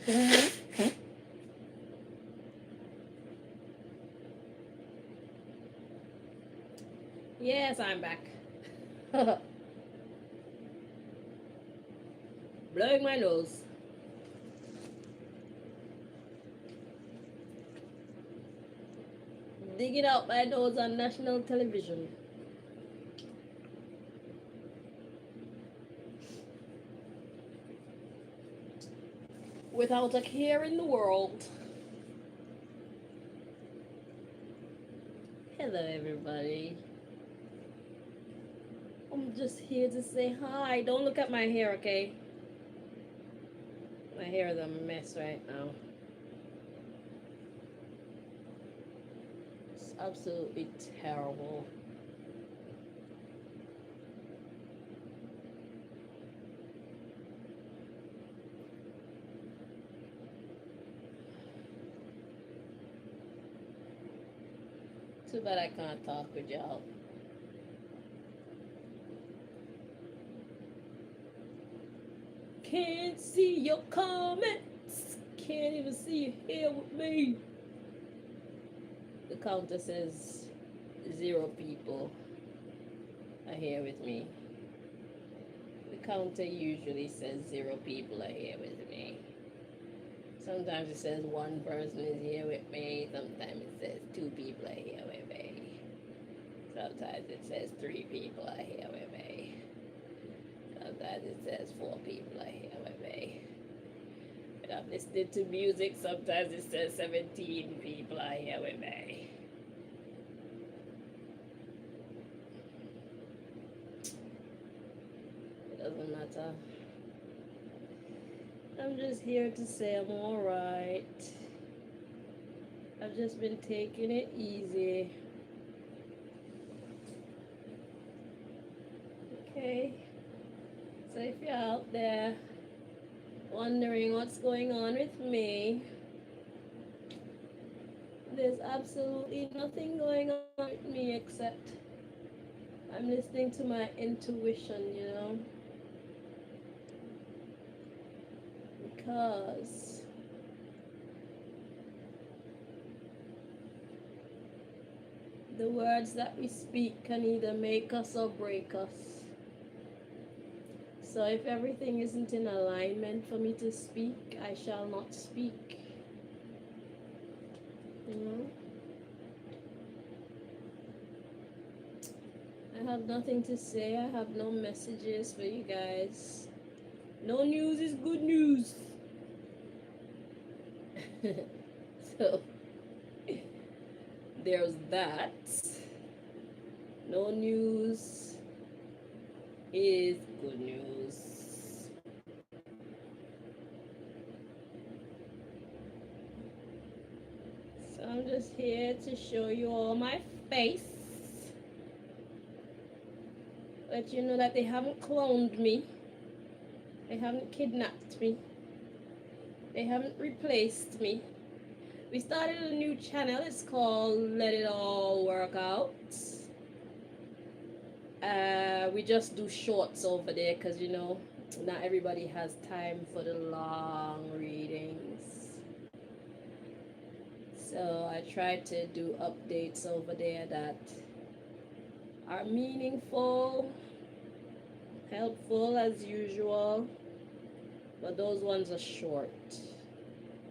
Yes, I'm back. Blowing my nose. Digging out my nose on national television. Without a care in the world. Hello, everybody. I'm just here to say hi. Don't look at my hair, okay? My hair is a mess right now. It's absolutely terrible. Too bad I can't talk with y'all. Can't see your comments. Can't even see you here with me. The counter says 0 people are here with me. The counter usually says 0 people are here with me. Sometimes it says 1 person is here with me. Sometimes it says 2 people are here with me. Sometimes it says 3 people are here with me. Sometimes it says 4 people are here with me. When I'm listening to music, sometimes it says 17 people are here with me. It doesn't matter. I'm just here to say I'm alright. I've just been taking it easy. Okay? So if you're out there wondering what's going on with me, there's absolutely nothing going on with me except I'm listening to my intuition, you know? Because the words that we speak can either make us or break us. So if everything isn't in alignment for me to speak, I shall not speak. You know? I have nothing to say. I have no messages for you guys. No news is good news. So there's that. No news is good news. So I'm just here to show you all my face. Let you know that they haven't cloned me. They haven't kidnapped me. They haven't replaced me. We started a new channel. It's called Let It All Work Out. We just do shorts over there because, you know, not everybody has time for the long readings. So I try to do updates over there that are meaningful, helpful as usual, but those ones are short.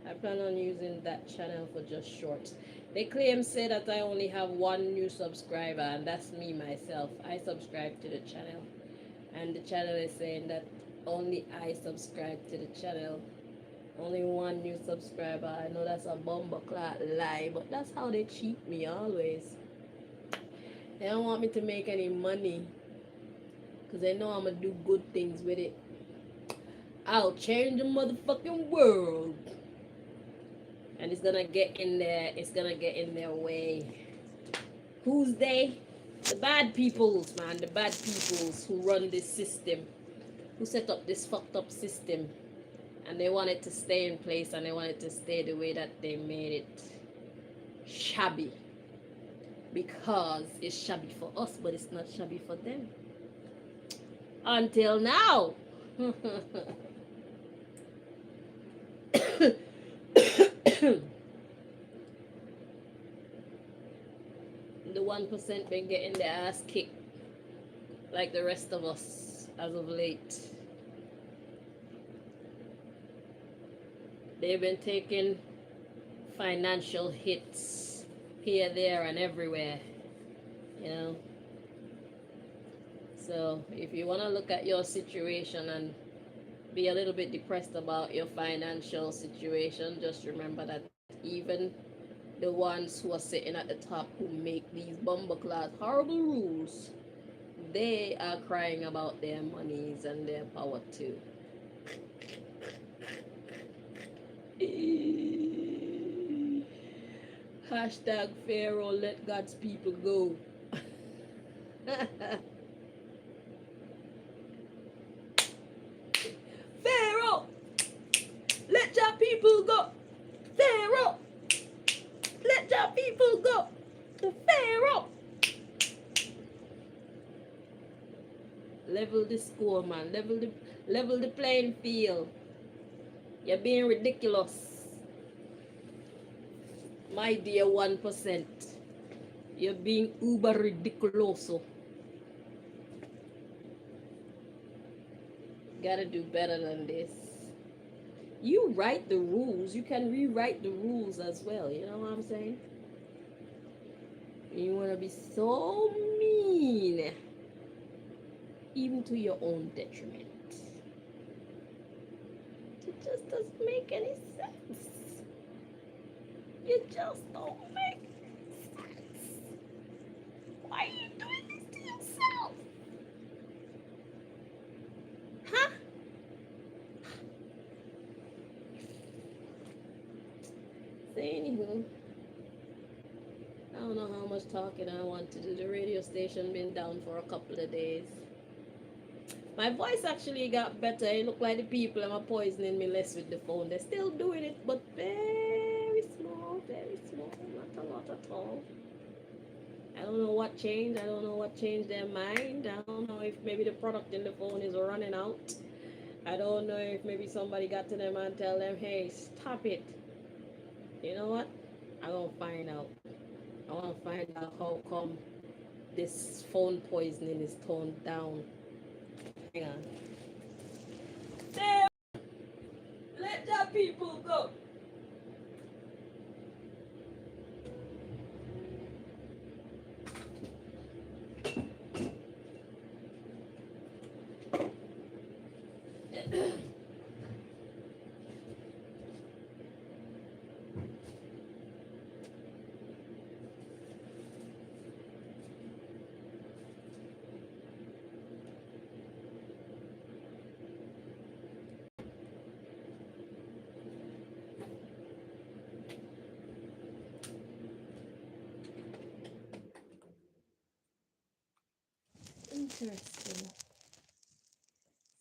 I plan on using that channel for just shorts. They say that I only have 1 new subscriber, and that's me myself. I subscribe to the channel, and the channel is saying that only I subscribe to the channel. Only 1 new subscriber. I know that's a bumbleclad lie, but that's how they cheat me always. They don't want me to make any money because they know I'm gonna do good things with it. I'll change the motherfucking world. And it's gonna get in there. It's gonna get in their way. Who's they? The bad peoples, man. The bad peoples who run this system, who set up this fucked up system, and they want it to stay in place, and they want it to stay the way that they made it shabby, because it's shabby for us, but it's not shabby for them. Until now. The 1% been getting their ass kicked like the rest of us as of late. They've been taking financial hits here, there, and everywhere, you know. So if you want to look at your situation and be a little bit depressed about your financial situation, just remember that even the ones who are sitting at the top who make these bumbleclad horrible rules, they are crying about their monies and their power too. Hashtag Pharaoh, let God's people go. Pharaoh, let your people go. Pharaoh, let your people go. Pharaoh. Level the score, man. Level the playing field. You're being ridiculous. My dear 1%. You're being uber ridiculoso. Gotta do better than this. You write the rules. You can rewrite the rules as well. You know what I'm saying? You want to be so mean, even to your own detriment. It just doesn't make any sense. You just don't make sense. Why are you doing this to yourself? Huh? So anywho, I don't know how much talking I want to do. The radio station been down for a couple of days. My voice actually got better. It looked like the people are poisoning me less with the phone. They're still doing it, but very small, not a lot at all. I don't know what changed. I don't know what changed their mind. I don't know if maybe the product in the phone is running out. I don't know if maybe somebody got to them and tell them, hey, stop it. You know what? I gonna find out. I want to find out how come this phone poisoning is toned down. Hang on. Damn! Let the people go. Interesting.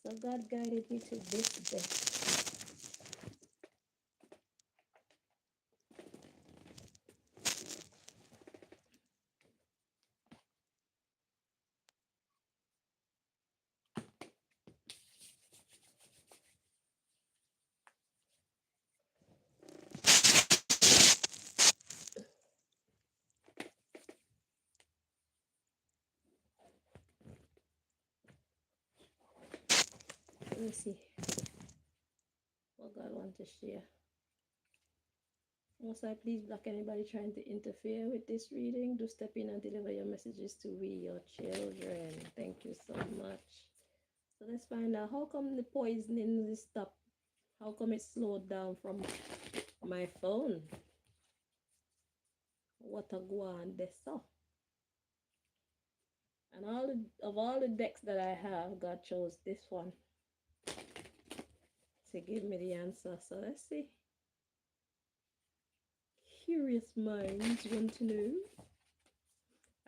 So God guided me to this day. Let me see what God wants to share. Most I please block anybody trying to interfere with this reading. Do step in and deliver your messages to we, your children. Thank you so much. So let's find out how come the poisoning is stopped. How come it slowed down from my phone? What a guan this so. And all the decks that I have, God chose this one to give me the answer. So let's see. Curious minds want to know.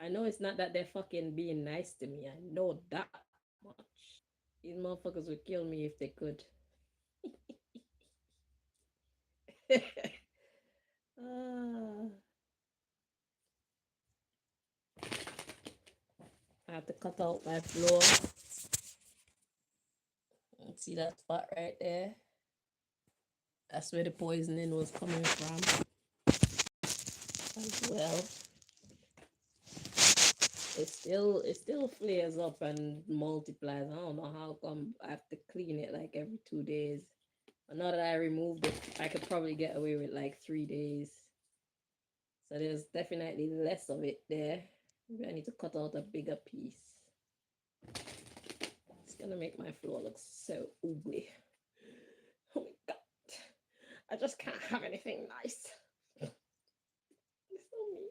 I know it's not that they're fucking being nice to me. I know that much. These motherfuckers would kill me if they could. I have to cut out my floor. See that spot right there? That's where the poisoning was coming from as well. It still flares up and multiplies. I don't know how come I have to clean it like every 2 days. But now that I removed it, I could probably get away with like 3 days. So there's definitely less of it there. Maybe I need to cut out a bigger piece. It's gonna make my floor look so ugly. Oh my god. I just can't have anything nice. It's so mean.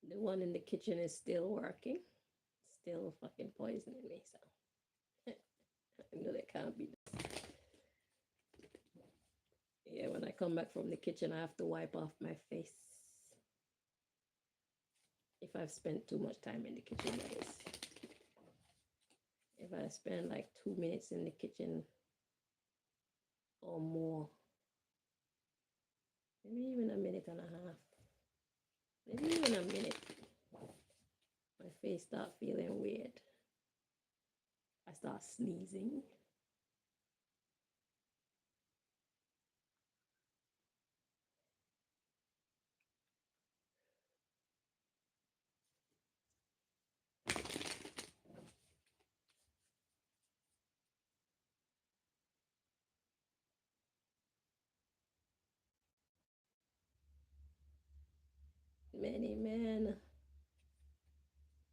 The one in the kitchen is still working. Still fucking poisoning me, so I know that can't be. Yeah, when I come back from the kitchen, I have to wipe off my face. If I've spent too much time in the kitchen, that is. If I spend like 2 minutes in the kitchen or more, maybe even a minute and a half, maybe even a minute, my face start feeling weird. I start sneezing. Many men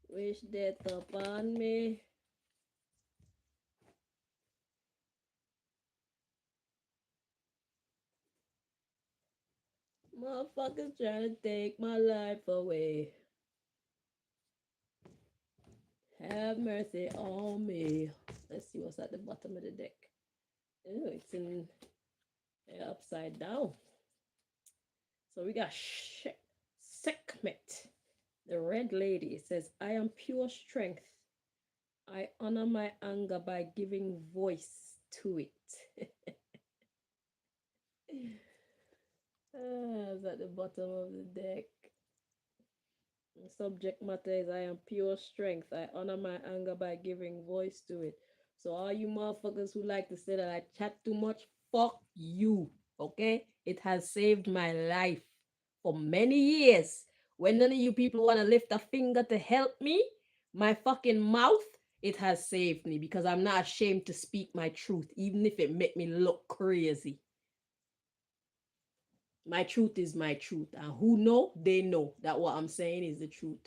wish death upon me. Motherfuckers trying to take my life away. Have mercy on me. Let's see what's at the bottom of the deck. Oh, it's in upside down. So we got Sekhmet, the red lady. It says, I am pure strength. I honor my anger by giving voice to it. It's at the bottom of the deck. The subject matter is I am pure strength. I honor my anger by giving voice to it. So all you motherfuckers who like to say that I chat too much, fuck you. Okay? It has saved my life for many years. When none of you people want to lift a finger to help me, my fucking mouth, it has saved me because I'm not ashamed to speak my truth, even if it make me look crazy. My truth is my truth. And who know, they know that what I'm saying is the truth.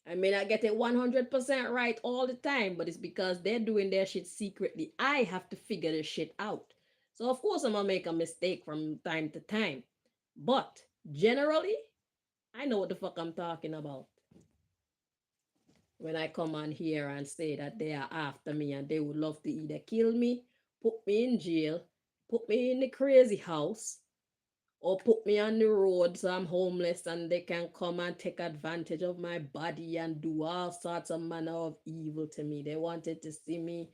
I may not get it 100% right all the time, but it's because they're doing their shit secretly. I have to figure this shit out. So, of course, I'm going to make a mistake from time to time. But generally, I know what the fuck I'm talking about. When I come on here and say that they are after me and they would love to either kill me, put me in jail, put me in the crazy house, or put me on the road so I'm homeless and they can come and take advantage of my body and do all sorts of manner of evil to me. They wanted to see me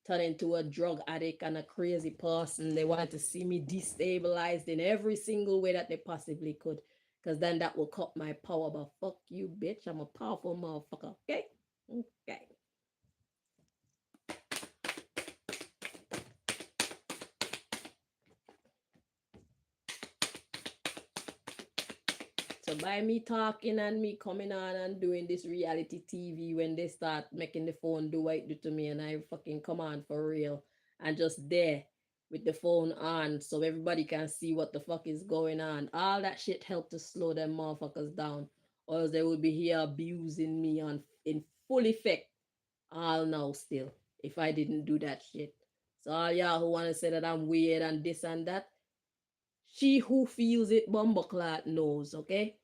turn into a drug addict and a crazy person. They wanted to see me destabilized in every single way that they possibly could. Because then that will cut my power. But fuck you, bitch. I'm a powerful motherfucker. Okay? Okay. So by me talking and me coming on and doing this reality TV, when they start making the phone do what it do to me and I fucking come on for real and just there with the phone on so everybody can see what the fuck is going on. All that shit helped to slow them motherfuckers down. Or else they would be here abusing me on in full effect all now still if I didn't do that shit. So all y'all who wanna say that I'm weird and this and that, she who feels it bumbleclot knows, okay?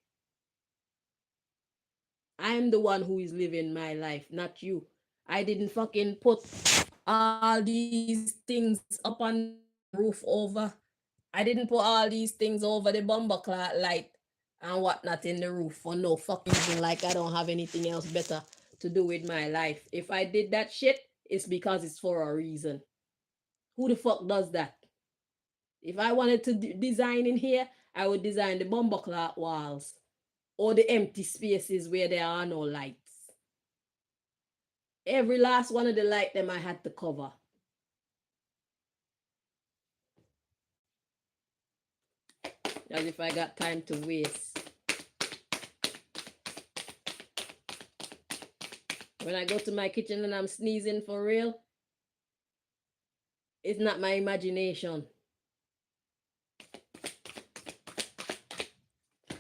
I'm the one who is living my life, not you. I didn't fucking put all these things up on the roof over. I didn't put all these things over the bomber clock light and whatnot in the roof for no fucking reason, like I don't have anything else better to do with my life. If I did that shit, it's because it's for a reason. Who the fuck does that? If I wanted to design in here, I would design the bumbuckler walls or the empty spaces where there are no lights. Every last one of the light them I had to cover. As if I got time to waste. When I go to my kitchen and I'm sneezing for real, it's not my imagination.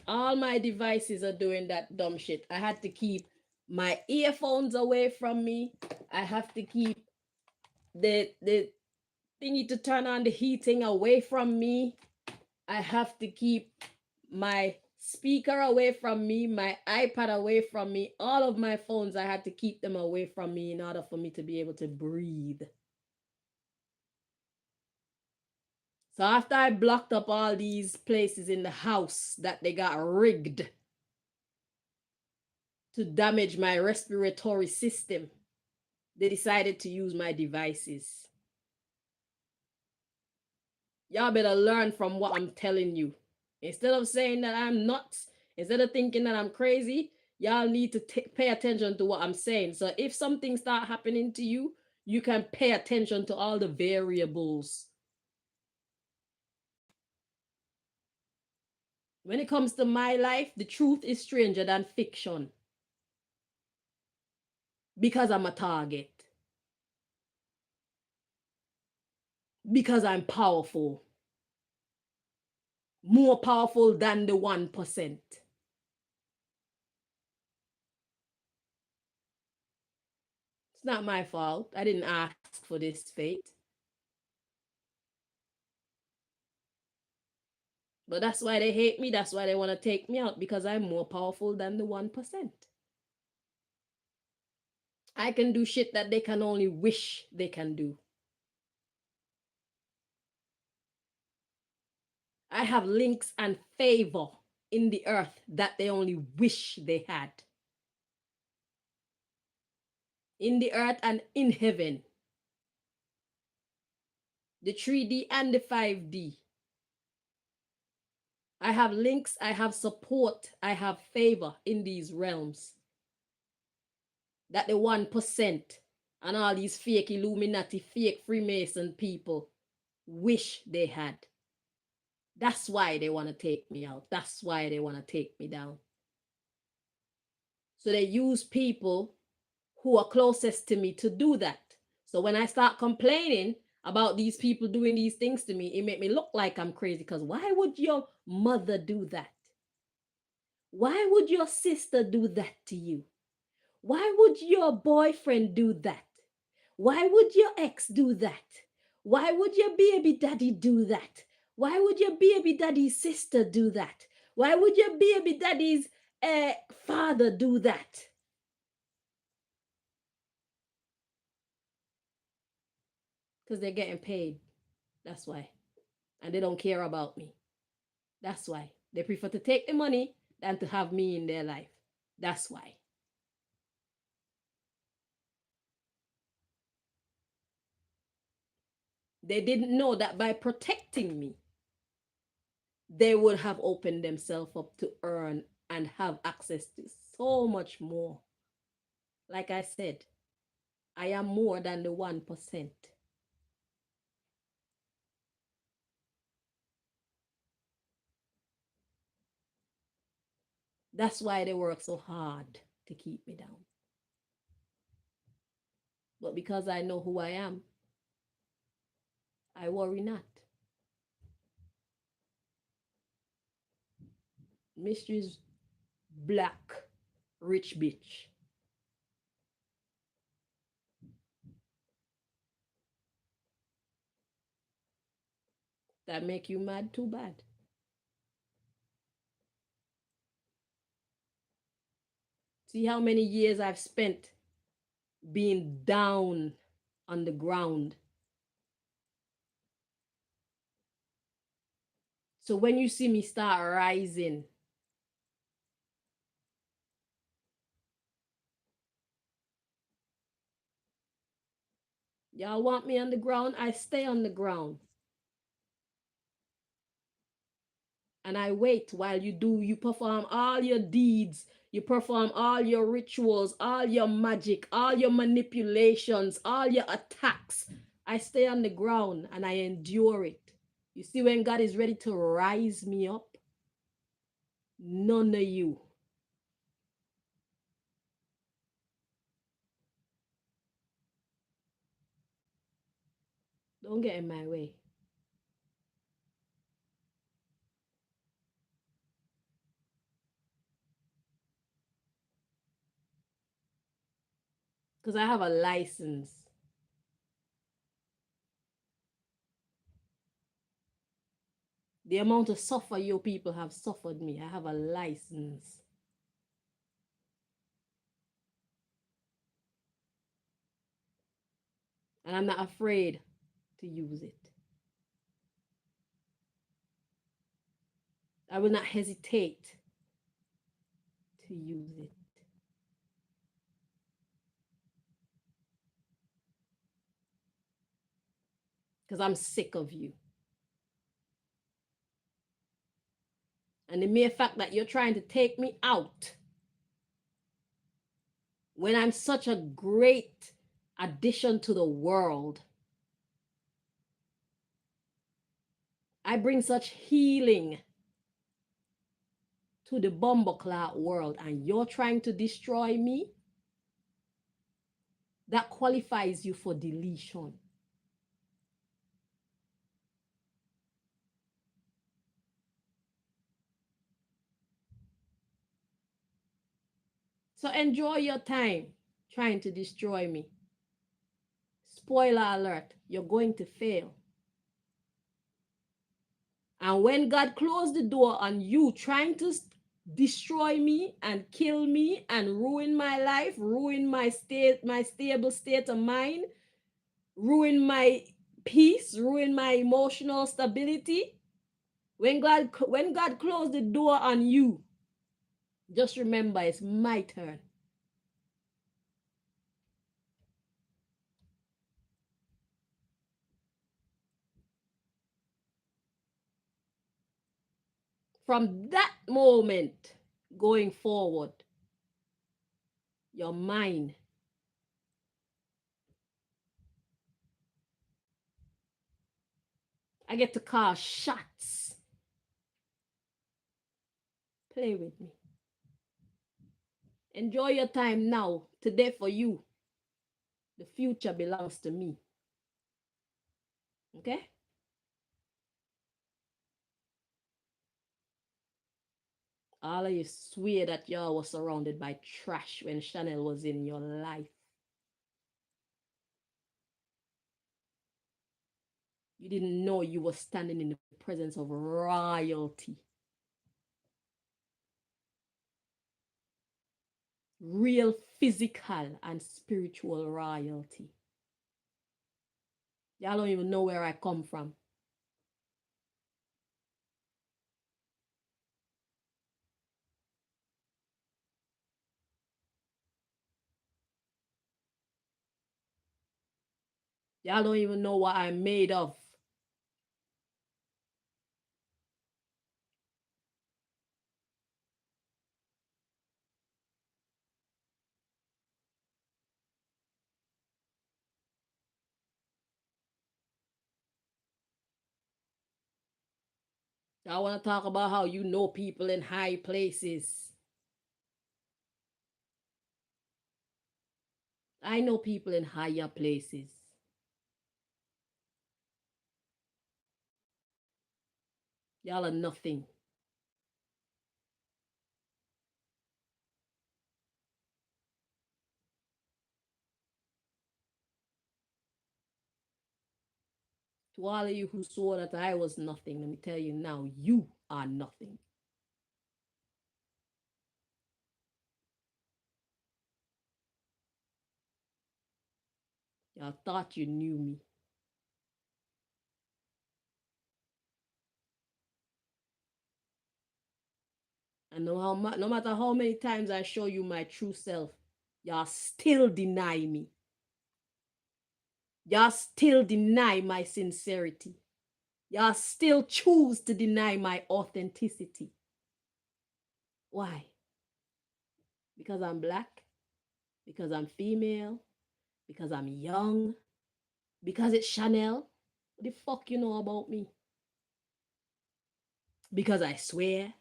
All my devices are doing that dumb shit. I had to keep my earphones away from me. I have to keep the thingy to turn on the heating away from me. I have to keep my speaker away from me, my iPad away from me. All of my phones, I had to keep them away from me in order for me to be able to breathe. So after I blocked up all these places in the house that they got rigged to damage my respiratory system, they decided to use my devices. Y'all better learn from what I'm telling you. Instead of saying that I'm nuts, instead of thinking that I'm crazy, y'all need to pay attention to what I'm saying. So if something start happening to you, you can pay attention to all the variables. When it comes to my life, the truth is stranger than fiction. Because I'm a target. Because I'm powerful. More powerful than the 1%. It's not my fault. I didn't ask for this fate. But that's why they hate me. That's why they want to take me out, because I'm more powerful than the 1%. I can do shit that they can only wish they can do. I have links and favor in the earth that they only wish they had. In the earth and in heaven. The 3D and the 5D. I have links, I have support, I have favor in these realms that the 1% and all these fake Illuminati, fake Freemason people wish they had. That's why they want to take me out. That's why they want to take me down. So they use people who are closest to me to do that. So when I start complaining about these people doing these things to me, it make me look like I'm crazy, because why would your mother do that? Why would your sister do that to you? Why would your boyfriend do that? Why would your ex do that? Why would your baby daddy do that? Why would your baby daddy's sister do that? Why would your baby daddy's father do that? Because they're getting paid. That's why. And they don't care about me. That's why. They prefer to take the money than to have me in their life. That's why. They didn't know that by protecting me, they would have opened themselves up to earn and have access to so much more. Like I said, I am more than the 1%. That's why they work so hard to keep me down. But because I know who I am, I worry not. Mysteries black rich bitch. That make you mad? Too bad. See how many years I've spent being down on the ground. So when you see me start rising, Y'all want me on the ground? I stay on the ground. And I wait while you perform all your deeds, you perform all your rituals, all your magic, all your manipulations, all your attacks. I stay on the ground and I endure it. You see, when God is ready to rise me up, none of you. Don't get in my way. Because I have a license. The amount of suffer your people have suffered me, I have a license. And I'm not afraid to use it. I will not hesitate to use it. Because I'm sick of you. And the mere fact that you're trying to take me out when I'm such a great addition to the world, I bring such healing to the bumbleclot world, and you're trying to destroy me, that qualifies you for deletion. So enjoy your time trying to destroy me. Spoiler alert, you're going to fail. And when God closed the door on you trying to destroy me and kill me and ruin my life, ruin my stable state of mind, ruin my peace, ruin my emotional stability, when God closed the door on you, just remember it's my turn. From that moment going forward, your mind, I get to call shots. Play with me. Enjoy your time now. Today for you. The future belongs to me. Okay? All of you swear that y'all was surrounded by trash when Chanel was in your life. You didn't know you were standing in the presence of royalty. Real physical and spiritual royalty. Y'all don't even know where I come from. Y'all don't even know what I'm made of. Y'all want to talk about how you know people in high places. I know people in higher places. Y'all are nothing. To all of you who saw that I was nothing, let me tell you now, you are nothing. Y'all thought you knew me. And no matter how many times I show you my true self, y'all still deny me. Y'all still deny my sincerity. Y'all still choose to deny my authenticity. Why? Because I'm black? Because I'm female? Because I'm young? Because it's Chanel? What the fuck you know about me? Because I swear?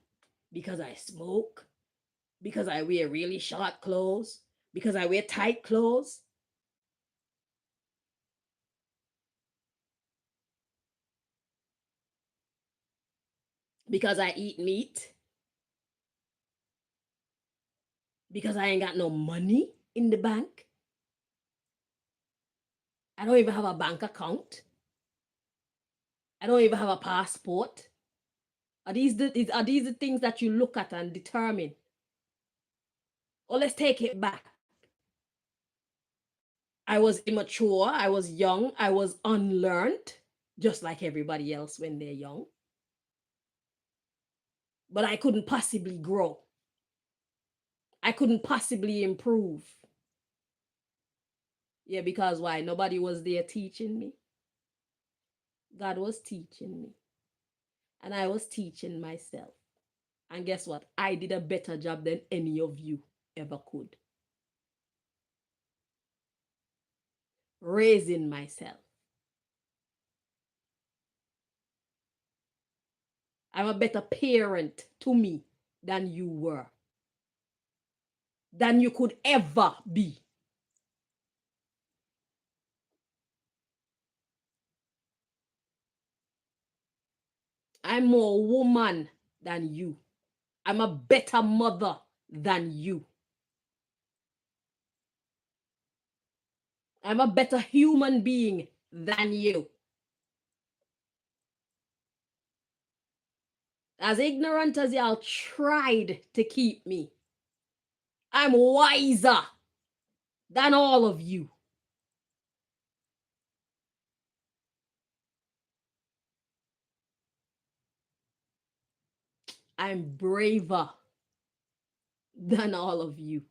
Because I smoke? Because I wear really short clothes? Because I wear tight clothes? Because I eat meat? Because I ain't got no money in the bank? I don't even have a bank account. I don't even have a passport. Are these the things that you look at and determine? Or let's take it back. I was immature, I was young, I was unlearned, just like everybody else when they're young. But I couldn't possibly grow. I couldn't possibly improve. Yeah, because why? Nobody was there teaching me. God was teaching me. And I was teaching myself. And guess what? I did a better job than any of you ever could. Raising myself. I'm a better parent to me than you were, than you could ever be. I'm more woman than you. I'm a better mother than you. I'm a better human being than you. As ignorant as y'all tried to keep me, I'm wiser than all of you. I'm braver than all of you.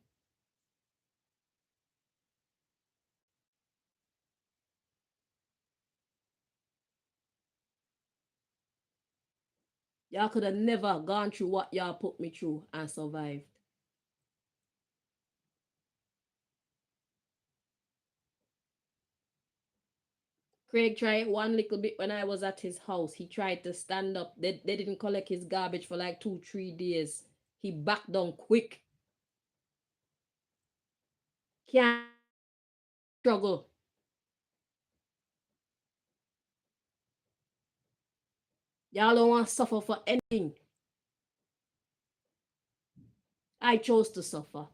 Y'all could have never gone through what y'all put me through and survived. Craig tried one little bit when I was at his house. He tried to stand up. They didn't collect his garbage for like 2, 3 days. He backed down quick. Can't struggle. Y'all don't want to suffer for anything. I chose to suffer.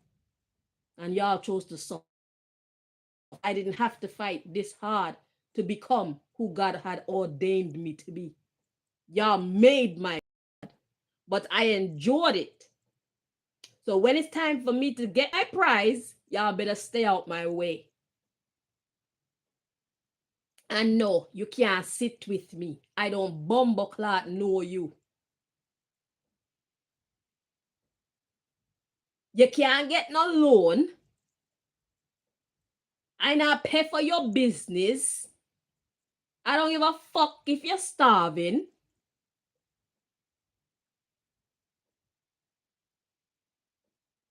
And y'all chose to suffer. I didn't have to fight this hard to become who God had ordained me to be. Y'all made my, but I enjoyed it. So when it's time for me to get my prize, y'all better stay out my way. And no, you can't sit with me. I don't bumbleclot know you. You can't get no loan. I not pay for your business. I don't give a fuck if you're starving.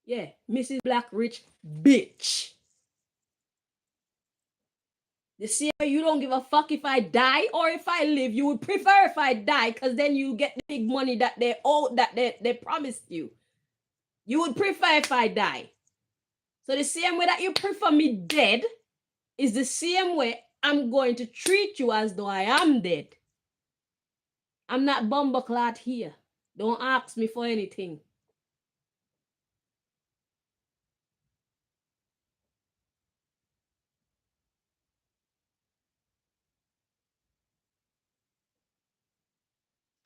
Yeah, Mrs. Black Rich bitch. You see, you don't give a fuck if I die or if I live. You would prefer if I die because then you get the big money that they owe, that they promised you. You would prefer if I die. So the same way that you prefer me dead is the same way I'm going to treat you as though I am dead. I'm not bumbleclad here. Don't ask me for anything.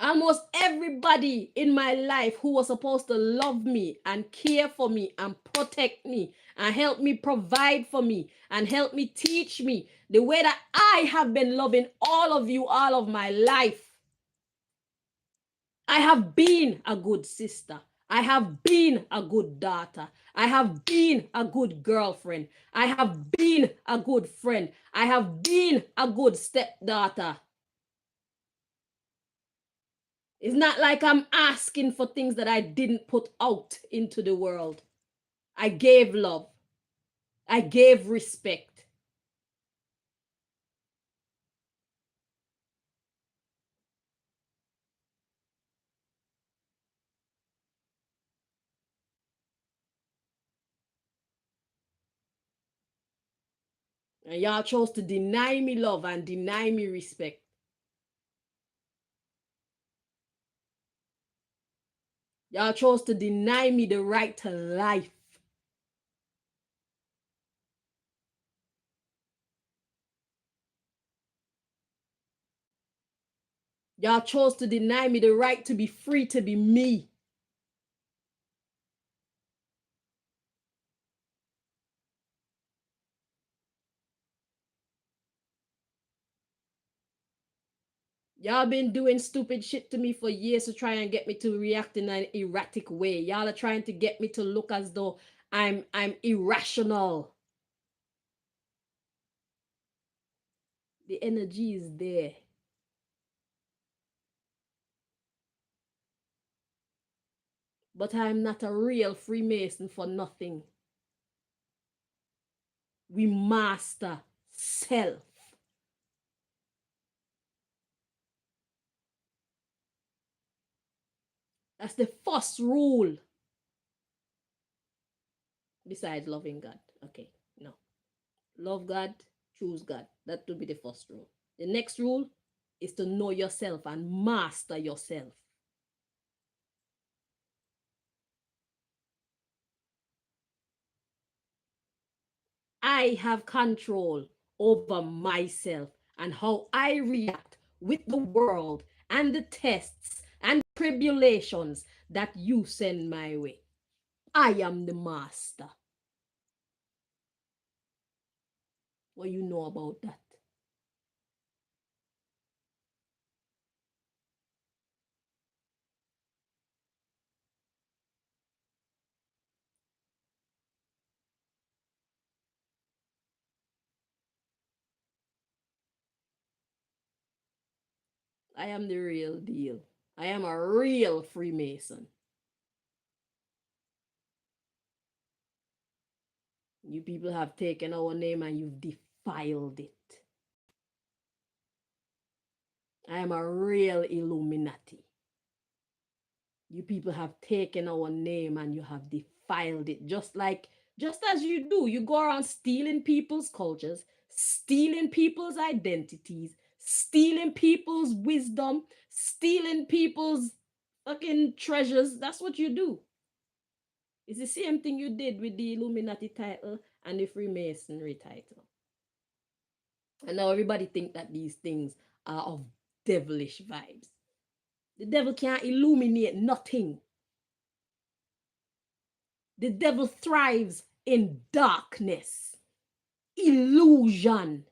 Almost everybody in my life who was supposed to love me and care for me and protect me and help me provide for me and help me teach me the way that I have been loving all of you all of my life. I have been a good sister. I have been a good daughter. I have been a good girlfriend. I have been a good friend. I have been a good stepdaughter. It's not like I'm asking for things that I didn't put out into the world. I gave love. I gave respect. And y'all chose to deny me love and deny me respect. Y'all chose to deny me the right to life. Y'all chose to deny me the right to be free to be me. Y'all been doing stupid shit to me for years to try and get me to react in an erratic way. Y'all are trying to get me to look as though I'm irrational. The energy is there. But I'm not a real Freemason for nothing. We master self. That's the first rule. Besides loving God. Okay, no. Love God, choose God. That would be the first rule. The next rule is to know yourself and master yourself. I have control over myself and how I react with the world and the tests and tribulations that you send my way. I am the master. What you know about that? I am the real deal. I am a real Freemason. You people have taken our name and you've defiled it. I am a real Illuminati. You people have taken our name and you have defiled it, just as you do. You go around stealing people's cultures, stealing people's identities, stealing people's wisdom, stealing people's fucking treasures. That's what you do. It's the same thing you did with the Illuminati title and the Freemasonry title. And now everybody think that these things are of devilish vibes. The devil can't illuminate nothing. The devil thrives in darkness, illusion.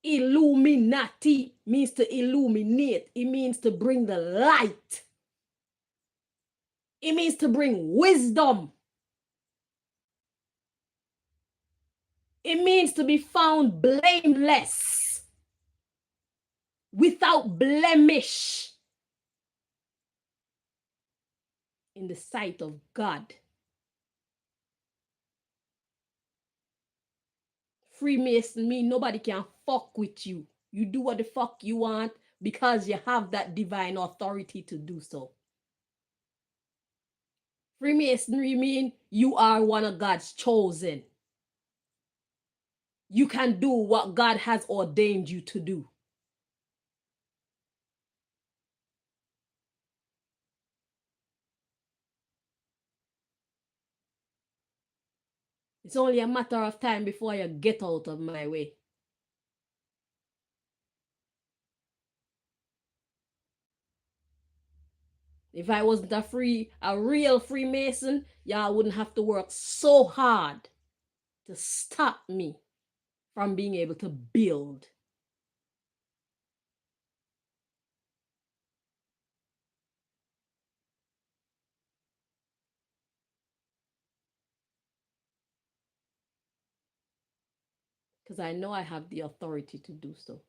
Illuminati means to illuminate. It means to bring the light. It means to bring wisdom. It means to be found blameless, without blemish in the sight of God. Freemason mean nobody can fuck with you. You do what the fuck you want because you have that divine authority to do so. Freemasonry mean you are one of God's chosen. You can do what God has ordained you to do. It's only a matter of time before you get out of my way. If I wasn't a real Freemason, y'all wouldn't have to work so hard to stop me from being able to build. because I know I have the authority to do so.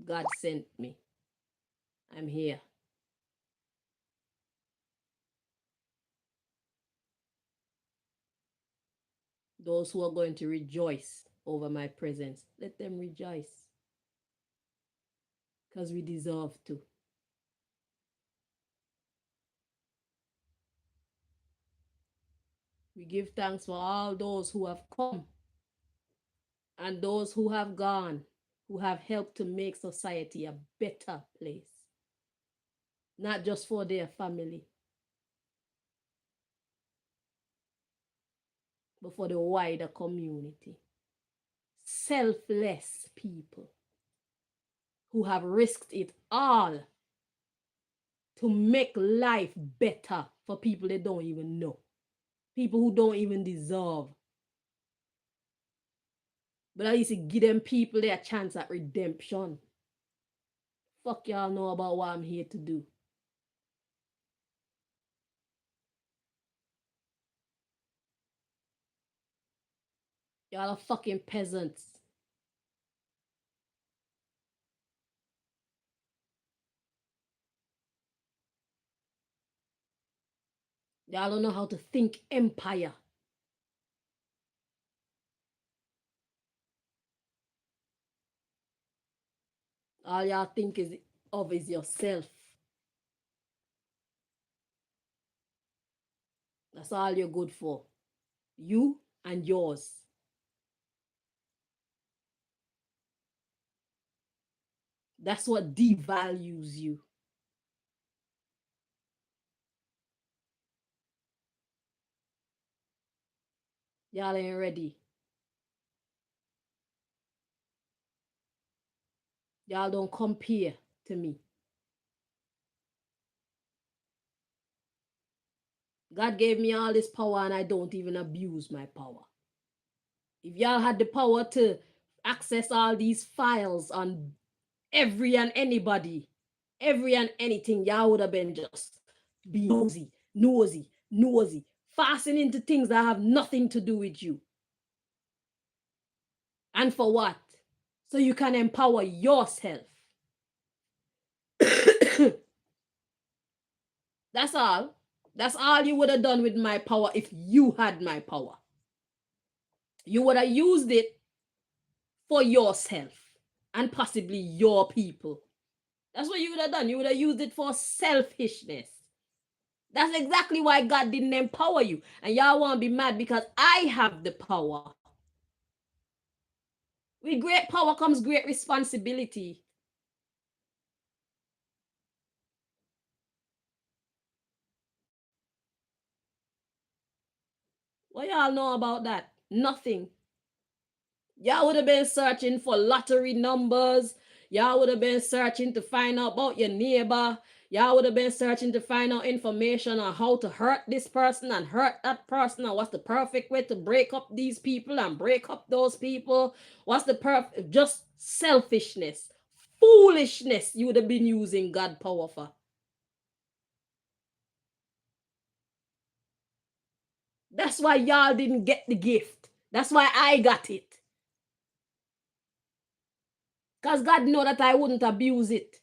God sent me. I'm here. Those who are going to rejoice over my presence, let them rejoice because we deserve to. We give thanks for all those who have come and those who have gone, who have helped to make society a better place, not just for their family, but for the wider community. Selfless people who have risked it all to make life better for people they don't even know, people who don't even deserve. But at least it give them people their chance at redemption. Fuck y'all know about what I'm here to do. Y'all are fucking peasants. Y'all don't know how to think empire. All y'all think is yourself. That's all you're good for. You and yours. That's what devalues you. Y'all ain't ready. Y'all don't compare to me. God gave me all this power and I don't even abuse my power. If y'all had the power to access all these files on every and anybody, every and anything, y'all would have been just be nosy, fastening into things that have nothing to do with you. And for what? So you can empower yourself. That's all. That's all you would have done with my power if you had my power. You would have used it for yourself and possibly your people. That's what you would have done. You would have used it for selfishness. That's exactly why God didn't empower you. And y'all want to be mad because I have the power. With great power comes great responsibility. What y'all know about that? Nothing. Y'all would have been searching for lottery numbers. Y'all would have been searching to find out about your neighbor. Y'all would have been searching to find out information on how to hurt this person and hurt that person and what's the perfect way to break up these people and break up those people. What's the perfect, just selfishness, foolishness you would have been using God power for. That's why y'all didn't get the gift. That's why I got it. Because God know that I wouldn't abuse it.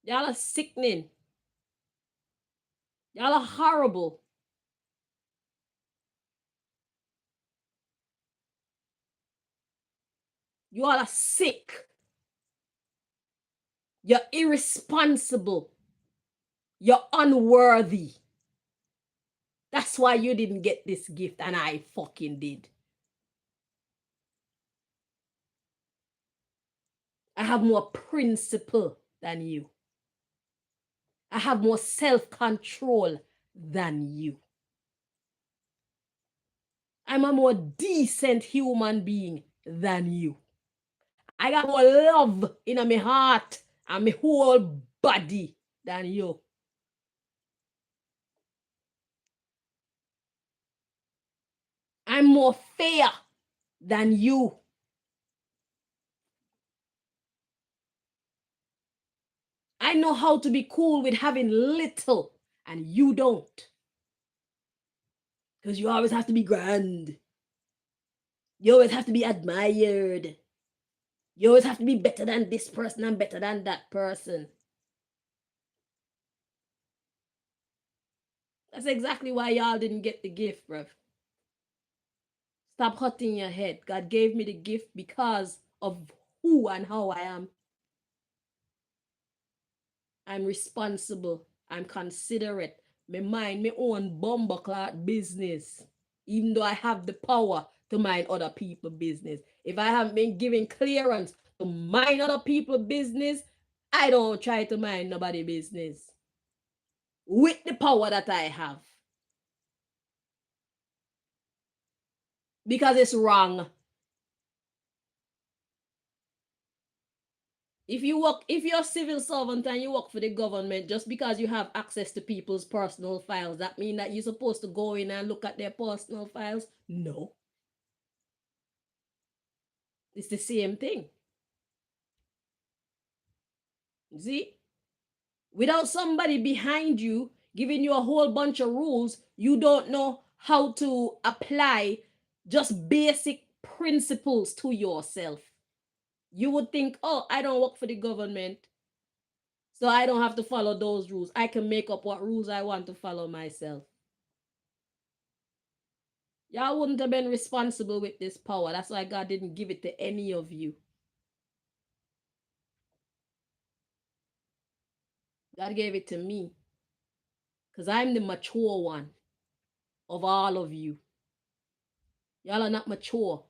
Y'all are sickening. Y'all are horrible. You all are sick. You're irresponsible. You're unworthy. That's why you didn't get this gift and I fucking did. I have more principle than you. I have more self-control than you. I'm a more decent human being than you. I got more love in my heart and my whole body than you. I'm more fair than you. I know how to be cool with having little, and you don't. Because you always have to be grand. You always have to be admired. You always have to be better than this person and better than that person. That's exactly why y'all didn't get the gift, bruv. Stop hurting your head. God gave me the gift because of who and how I am. I'm responsible. I'm considerate. Me mind me own bumbleclot business. Even though I have the power to mind other people's business. If I haven't been given clearance to mind other people's business, I don't try to mind nobody's business. With the power that I have. Because it's wrong. If you're a civil servant and you work for the government, just because you have access to people's personal files, that mean that you're supposed to go in and look at their personal files? No. It's the same thing. See? Without somebody behind you giving you a whole bunch of rules, you don't know how to apply just basic principles to yourself. You would think, oh, I don't work for the government, so I don't have to follow those rules. I can make up what rules I want to follow myself. Y'all wouldn't have been responsible with this power. That's why God didn't give it to any of you. God gave it to me. Because I'm the mature one of all of you. Y'all are not mature.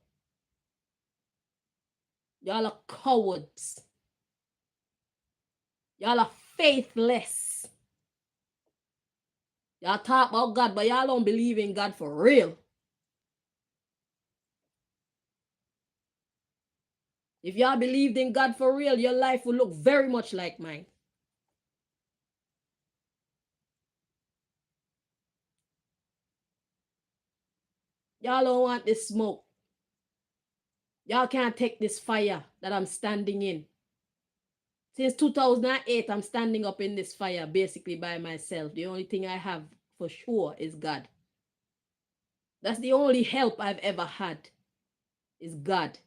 Y'all are cowards. Y'all are faithless. Y'all talk about God, but y'all don't believe in God for real. If y'all believed in God for real, your life will look very much like mine. Y'all don't want this smoke. Y'all can't take this fire that I'm standing in. Since 2008, I'm standing up in this fire basically by myself. The only thing I have for sure is God. That's the only help I've ever had, is God.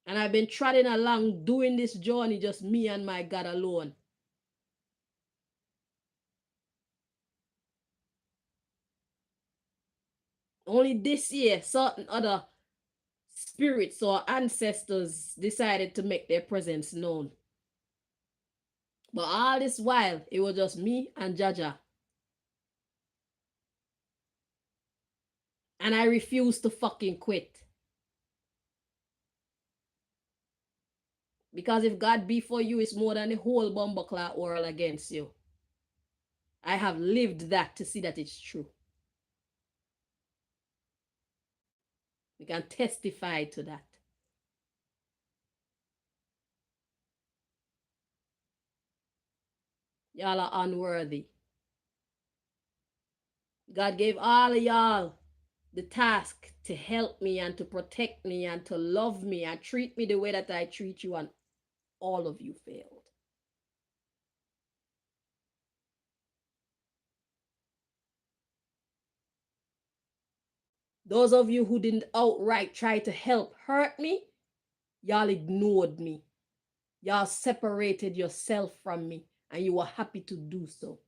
And I've been trotting along doing this journey, just me and my God alone. Only this year, certain other spirits or ancestors decided to make their presence known. But all this while, it was just me and Jaja. And I refused to fucking quit. Because if God be for you, it's more than the whole bumbleclot world against you. I have lived that to see that it's true. We can testify to that. Y'all are unworthy. God gave all of y'all the task to help me and to protect me and to love me and treat me the way that I treat you, and all of you failed. Those of you who didn't outright try to help hurt me, y'all ignored me. Y'all separated yourself from me, and you were happy to do so.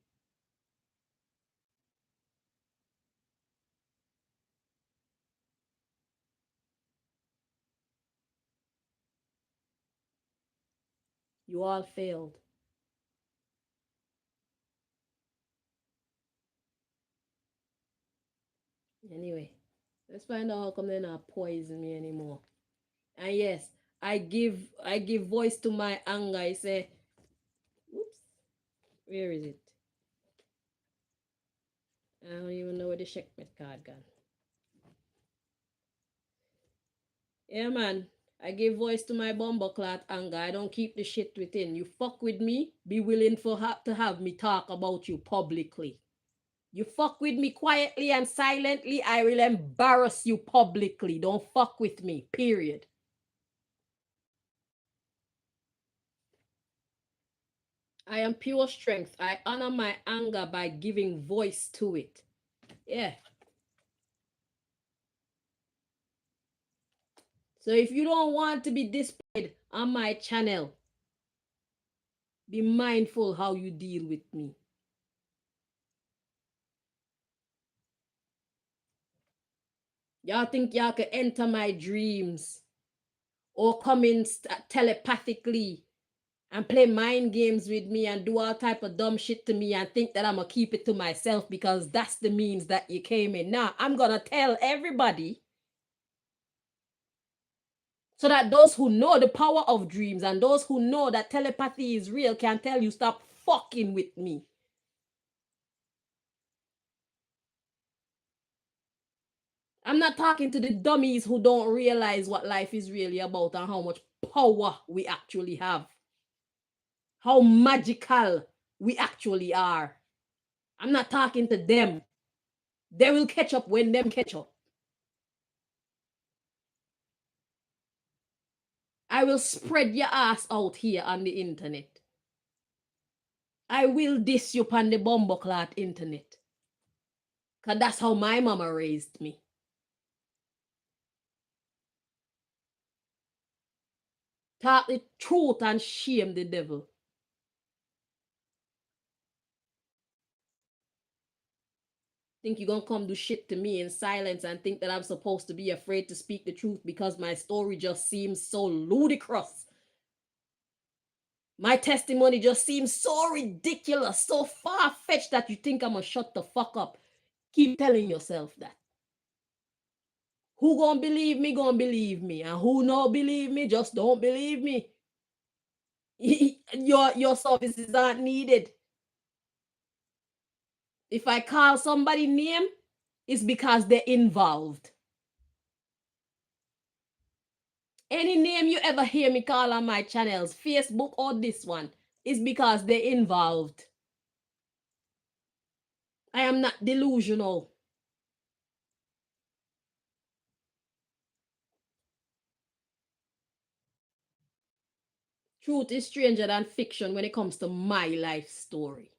You all failed. Anyway, let's find out how come they're not poison me anymore. And yes, I give voice to my anger. I say, oops, where is it? I don't even know where the checkmate card gone. Yeah, man. I give voice to my bumbleclat anger. I don't keep the shit within. You fuck with me, be willing to have me talk about you publicly. You fuck with me quietly and silently, I will embarrass you publicly. Don't fuck with me, period. I am pure strength. I honor my anger by giving voice to it. Yeah. So if you don't want to be displayed on my channel, be mindful how you deal with me. Y'all think y'all can enter my dreams or come in telepathically and play mind games with me and do all type of dumb shit to me and think that I'm gonna keep it to myself because that's the means that you came in. Now I'm gonna tell everybody so that those who know the power of dreams and those who know that telepathy is real can tell you stop fucking with me. I'm not talking to the dummies who don't realize what life is really about and how much power we actually have. How magical we actually are. I'm not talking to them. They will catch up when them catch up. I will spread your ass out here on the internet. I will diss you on the bumbleclat internet. Because that's how my mama raised me. Talk the truth and shame the devil. Think you're gonna come do shit to me in silence and think that I'm supposed to be afraid to speak the truth because my story just seems so ludicrous. My testimony just seems so ridiculous, so far-fetched that you think I'm gonna shut the fuck up. Keep telling yourself that. Who gonna believe me, gonna believe me. And who no believe me, just don't believe me. Your services aren't needed. If I call somebody name, it's because they're involved. Any name you ever hear me call on my channels, Facebook or this one, is because they're involved. I am not delusional. Truth is stranger than fiction when it comes to my life story.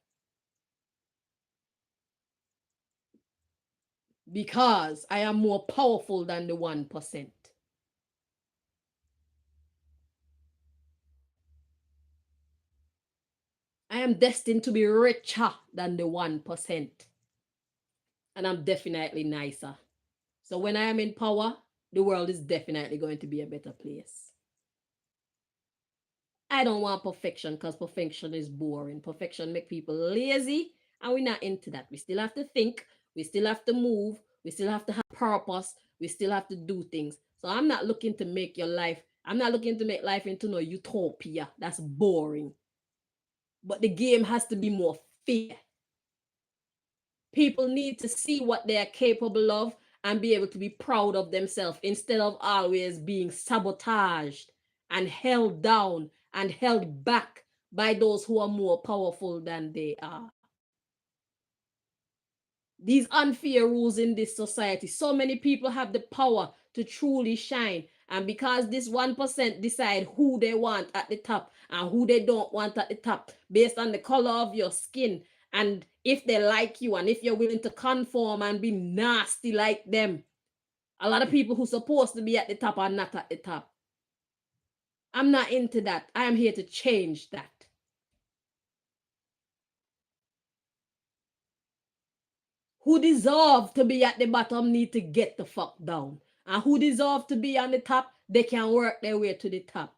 Because I am more powerful than the 1%. I am destined to be richer than the 1%. And I'm definitely nicer. So when I am in power, the world is definitely going to be a better place. I don't want perfection because perfection is boring. Perfection make people lazy, and we're not into that. We still have to think, we still have to move, we still have to have purpose, we still have to do things. So I'm not looking to make your life, I'm not looking to make life into no utopia. That's boring. But the game has to be more fair. People need to see what they are capable of and be able to be proud of themselves instead of always being sabotaged and held down and held back by those who are more powerful than they are. These unfair rules in this society, so many people have the power to truly shine. And because this 1% decide who they want at the top and who they don't want at the top based on the color of your skin and if they like you and if you're willing to conform and be nasty like them. A lot of people who are supposed to be at the top are not at the top. I'm not into that. I am here to change that. Who deserve to be at the bottom need to get the fuck down. And who deserve to be on the top, they can work their way to the top.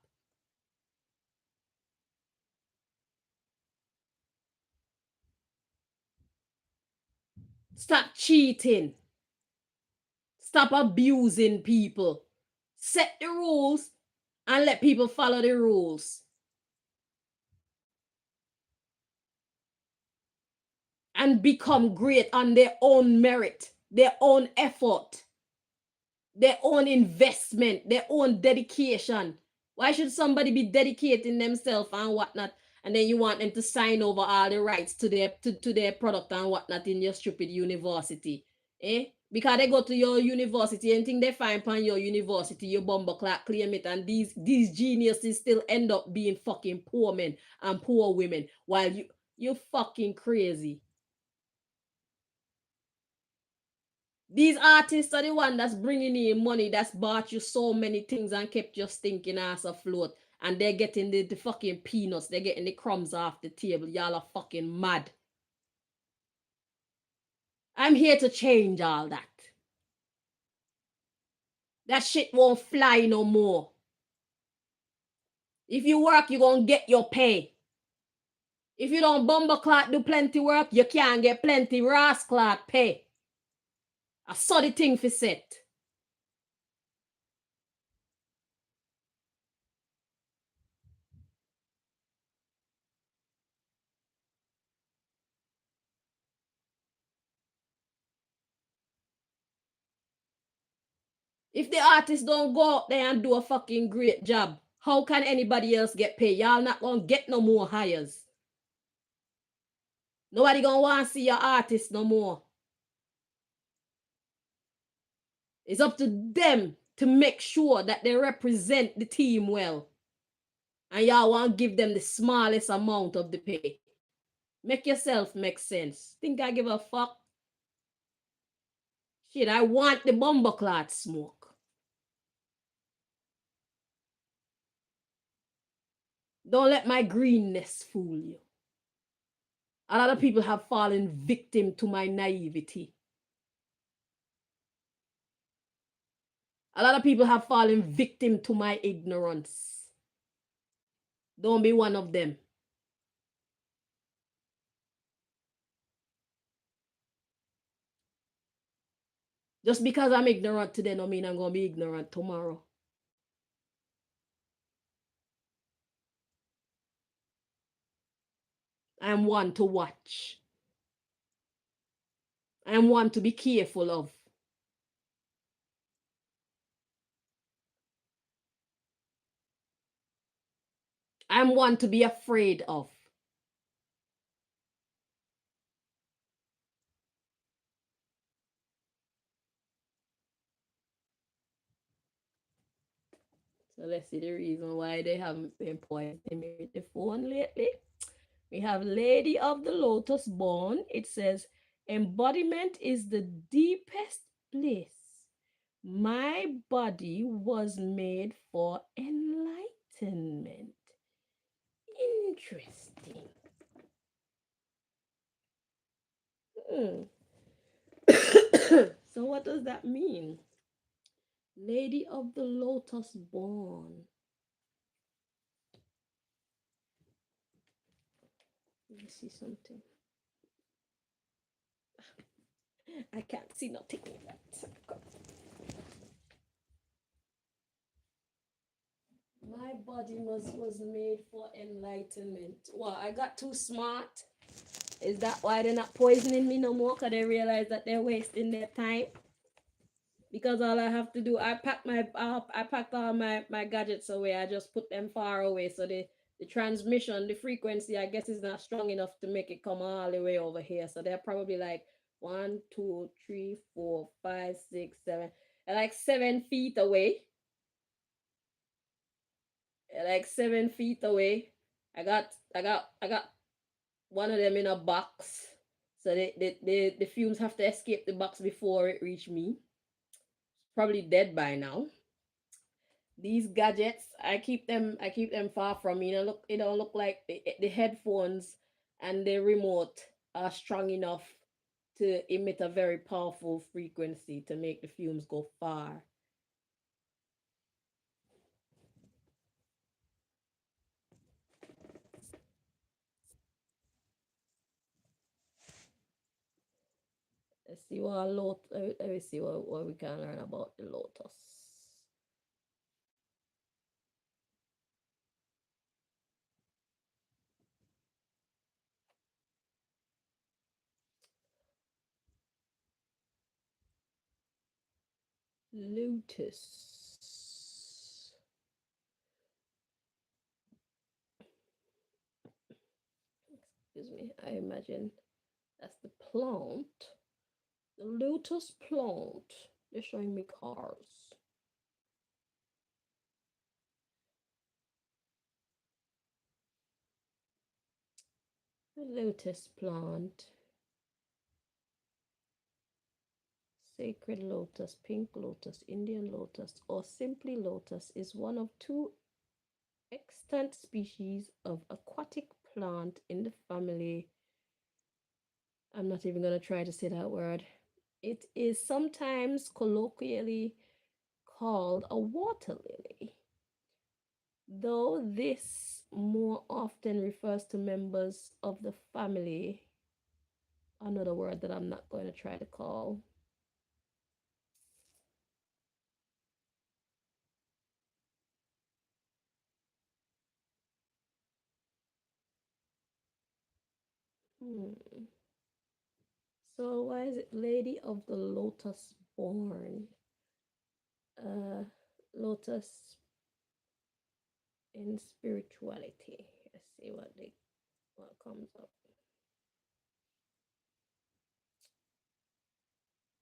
Stop cheating. Stop abusing people. Set the rules and let people follow the rules. And become great on their own merit, their own effort. their own investment, their own dedication. Why should somebody be dedicating themselves and whatnot, and then you want them to sign over all the rights to their product and whatnot in your stupid university? Eh? Because they go to your university, anything they find upon your university, your bumbleclap claim it, and these geniuses still end up being fucking poor men and poor women, while you fucking crazy. These artists are the one that's bringing in money, that's bought you so many things and kept your stinking ass afloat. And they're getting the fucking peanuts. They're getting the crumbs off the table. Y'all are fucking mad. I'm here to change all that. That shit won't fly no more. If you work, you're gonna get your pay. If you don't bumbleclot do plenty work, you can't get plenty rasclot pay. I saw the thing for set. If the artists don't go out there and do a fucking great job, how can anybody else get paid? Y'all not gonna get no more hires. Nobody gonna want to see your artist no more. It's up to them to make sure that they represent the team well. And y'all want to give them the smallest amount of the pay. Make yourself make sense. Think I give a fuck? Shit, I want the bumbleclot smoke. Don't let my greenness fool you. A lot of people have fallen victim to my naivety. A lot of people have fallen victim to my ignorance. Don't be one of them. Just because I'm ignorant today don't mean I'm going to be ignorant tomorrow. I'm one to watch. I'm one to be careful of. I'm one to be afraid of. So let's see the reason why they haven't been poisoning me with the phone lately. We have Lady of the Lotus Born. It says, embodiment is the deepest bliss. My body was made for enlightenment. Interesting. So what does that mean? Lady of the Lotus Born. Let me see something. I can't see nothing in that. My body was made for enlightenment. Well, I got too smart. Is that why they're not poisoning me no more? Because they realize that they're wasting their time. Because all I have to do, I packed all my gadgets away. I just put them far away, so the transmission, the frequency, I guess, is not strong enough to make it come all the way over here. So they're probably like 1, 2, 3, 4, 5, 6, 7, like 7 feet away. Like 7 feet away. I got one of them in a box. So the fumes have to escape the box before it reach me. Probably dead by now. These gadgets, I keep them far from me. It don't look like the headphones and the remote are strong enough to emit a very powerful frequency to make the fumes go far. Let's see let me see what we can learn about the lotus. Lotus. Excuse me. I imagine that's the plant. The lotus plant. They're showing me cars. The lotus plant. Sacred lotus, pink lotus, Indian lotus, or simply lotus is one of two extant species of aquatic plant in the family. I'm not even going to try to say that word. It is sometimes colloquially called a water lily, though this more often refers to members of the family. Another word that I'm not going to try to call. Hmm. So why is it Lady of the Lotus Born? Lotus in spirituality. Let's see what comes up.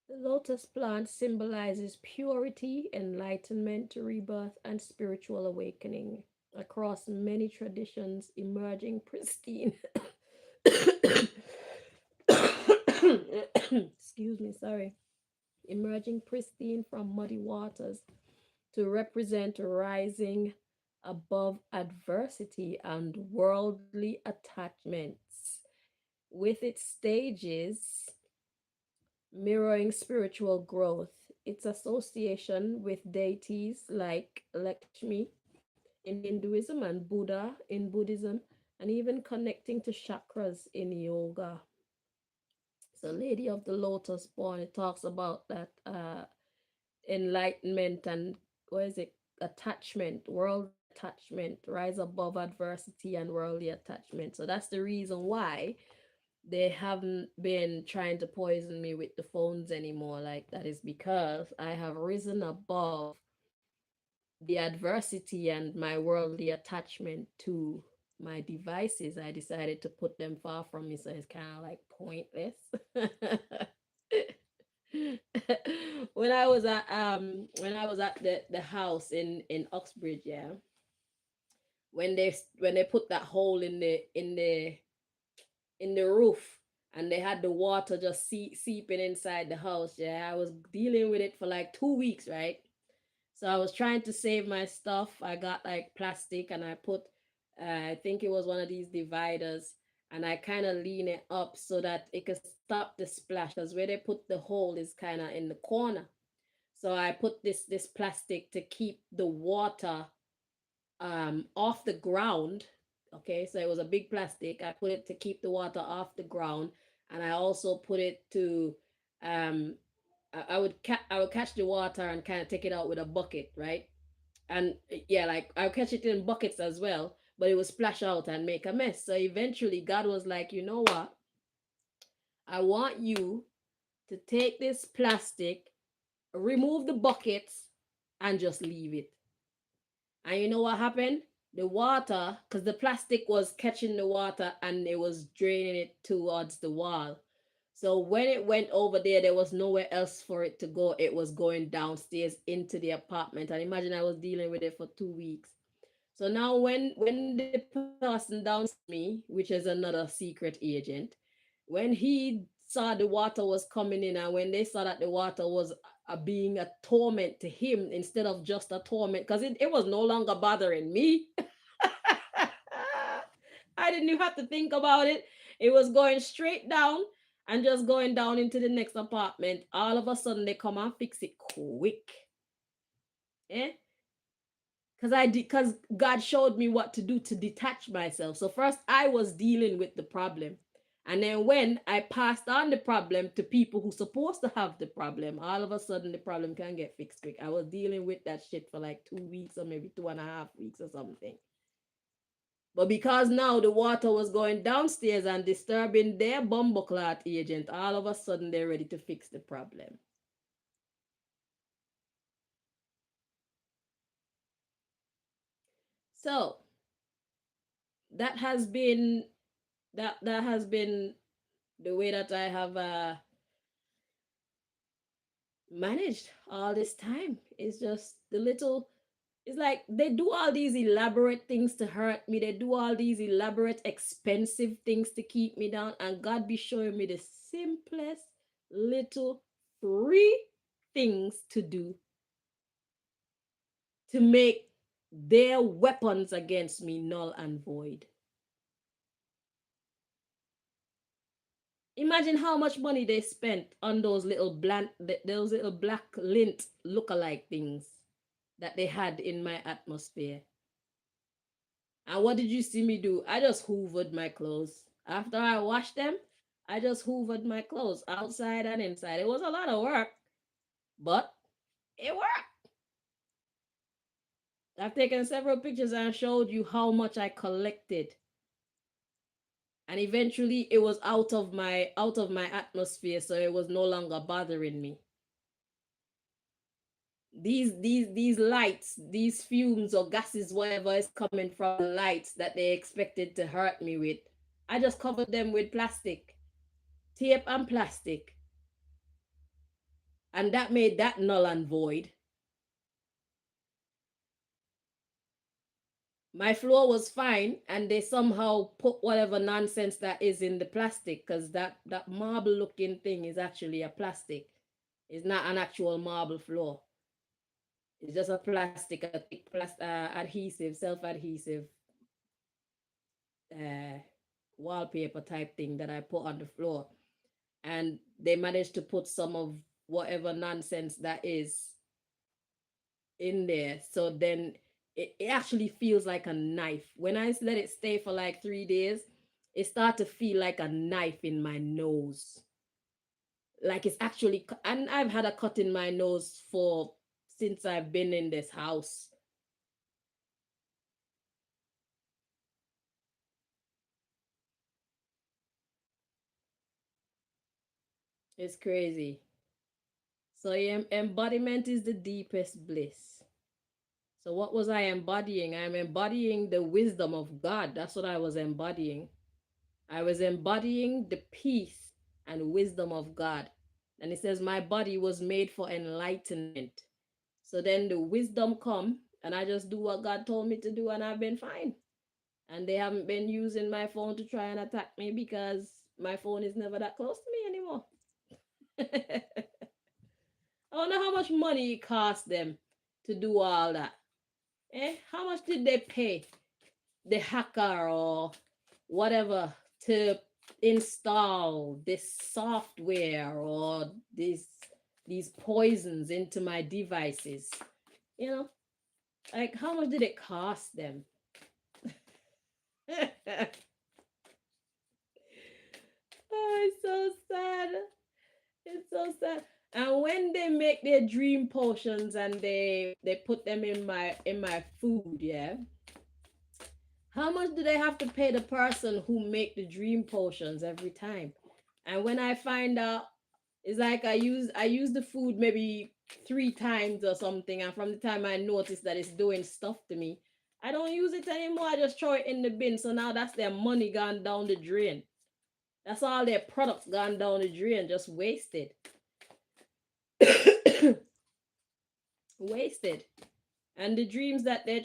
The lotus plant symbolizes purity, enlightenment, rebirth, and spiritual awakening. Across many traditions, emerging pristine. Excuse me, sorry. Emerging pristine from muddy waters to represent rising above adversity and worldly attachments, with its stages mirroring spiritual growth. Its association with deities like Lakshmi in Hinduism and Buddha in Buddhism, and even connecting to chakras in yoga. So, Lady of the Lotus Born, it talks about that enlightenment and what is it? Attachment, worldly attachment, rise above adversity and worldly attachment. So that's the reason why they haven't been trying to poison me with the phones anymore. Like that is because I have risen above the adversity and my worldly attachment to my devices. I decided to put them far from me, so it's kind of like pointless. When I was at the house in Oxbridge, yeah, when they put that hole in the roof and they had the water just seeping inside the house, yeah, I was dealing with it for like 2 weeks, right? So I was trying to save my stuff. I got like plastic and I put I think it was one of these dividers, and I kind of lean it up so that it could stop the splash, because where they put the hole is kind of in the corner. So I put this plastic to keep the water off the ground. Okay, so it was a big plastic. I put it to keep the water off the ground, and I also put it to um I would catch the water and kind of take it out with a bucket, right? And yeah, like I'll catch it in buckets as well, but it would splash out and make a mess. So eventually God was like, you know what? I want you to take this plastic, remove the buckets, and just leave it. And you know what happened? The water, because the plastic was catching the water and it was draining it towards the wall. So when it went over there was nowhere else for it to go. It was going downstairs into the apartment. And imagine I was dealing with it for 2 weeks. So now when the person downstairs from me, which is another secret agent, when he saw the water was coming in, and when they saw that the water was being a torment to him instead of just a torment, because it was no longer bothering me. I didn't even have to think about it. It was going straight down and just going down into the next apartment. All of a sudden, they come and fix it quick. Eh? Because God showed me what to do to detach myself. So first I was dealing with the problem. And then when I passed on the problem to people who supposed to have the problem, all of a sudden the problem can get fixed quick. I was dealing with that shit for like 2 weeks or maybe 2.5 weeks or something. But because now the water was going downstairs and disturbing their bumbleclot agent, all of a sudden they're ready to fix the problem. So that has been that has been the way that I have managed all this time. It's just the little, it's like they do all these elaborate things to hurt me. They do all these elaborate, expensive things to keep me down. And God be showing me the simplest little free things to do to make their weapons against me null and void. Imagine how much money they spent on those little black lint look-alike things that they had in my atmosphere. And what did you see me do? I just hoovered my clothes. After I washed them, I just hoovered my clothes outside and inside. It was a lot of work, but it worked. I've taken several pictures and showed you how much I collected. And eventually it was out of my atmosphere, so it was no longer bothering me. These lights, these fumes or gases, whatever is coming from the lights that they expected to hurt me with, I just covered them with plastic, tape and plastic, and that made that null and void. My floor was fine, and they somehow put whatever nonsense that is in the plastic, because that marble looking thing is actually a plastic. It's not an actual marble floor. It's just a plastic, a thick adhesive, self-adhesive uh, wallpaper type thing that I put on the floor. And they managed to put some of whatever nonsense that is in there. So then it actually feels like a knife. When I let it stay for like 3 days, it started to feel like a knife in my nose. Like it's actually, and I've had a cut in my nose for since I've been in this house. It's crazy. So embodiment is the deepest bliss. So what was I embodying? I'm embodying the wisdom of God. That's what I was embodying. I was embodying the peace and wisdom of God. And it says my body was made for enlightenment. So then the wisdom come and I just do what God told me to do and I've been fine. And they haven't been using my phone to try and attack me because my phone is never that close to me anymore. I wonder how much money it cost them to do all that. How much did they pay the hacker or whatever to install this software or these poisons into my devices? You know, like how much did it cost them? Oh, it's so sad. It's so sad. And when they make their dream potions and they put them in my food, yeah. How much do they have to pay the person who make the dream potions every time? And when I find out, it's like I use the food maybe 3 times or something, and from the time I notice that it's doing stuff to me, I don't use it anymore. I just throw it in the bin. So now that's their money gone down the drain. That's all their products gone down the drain, just wasted. Wasted. And the dreams that they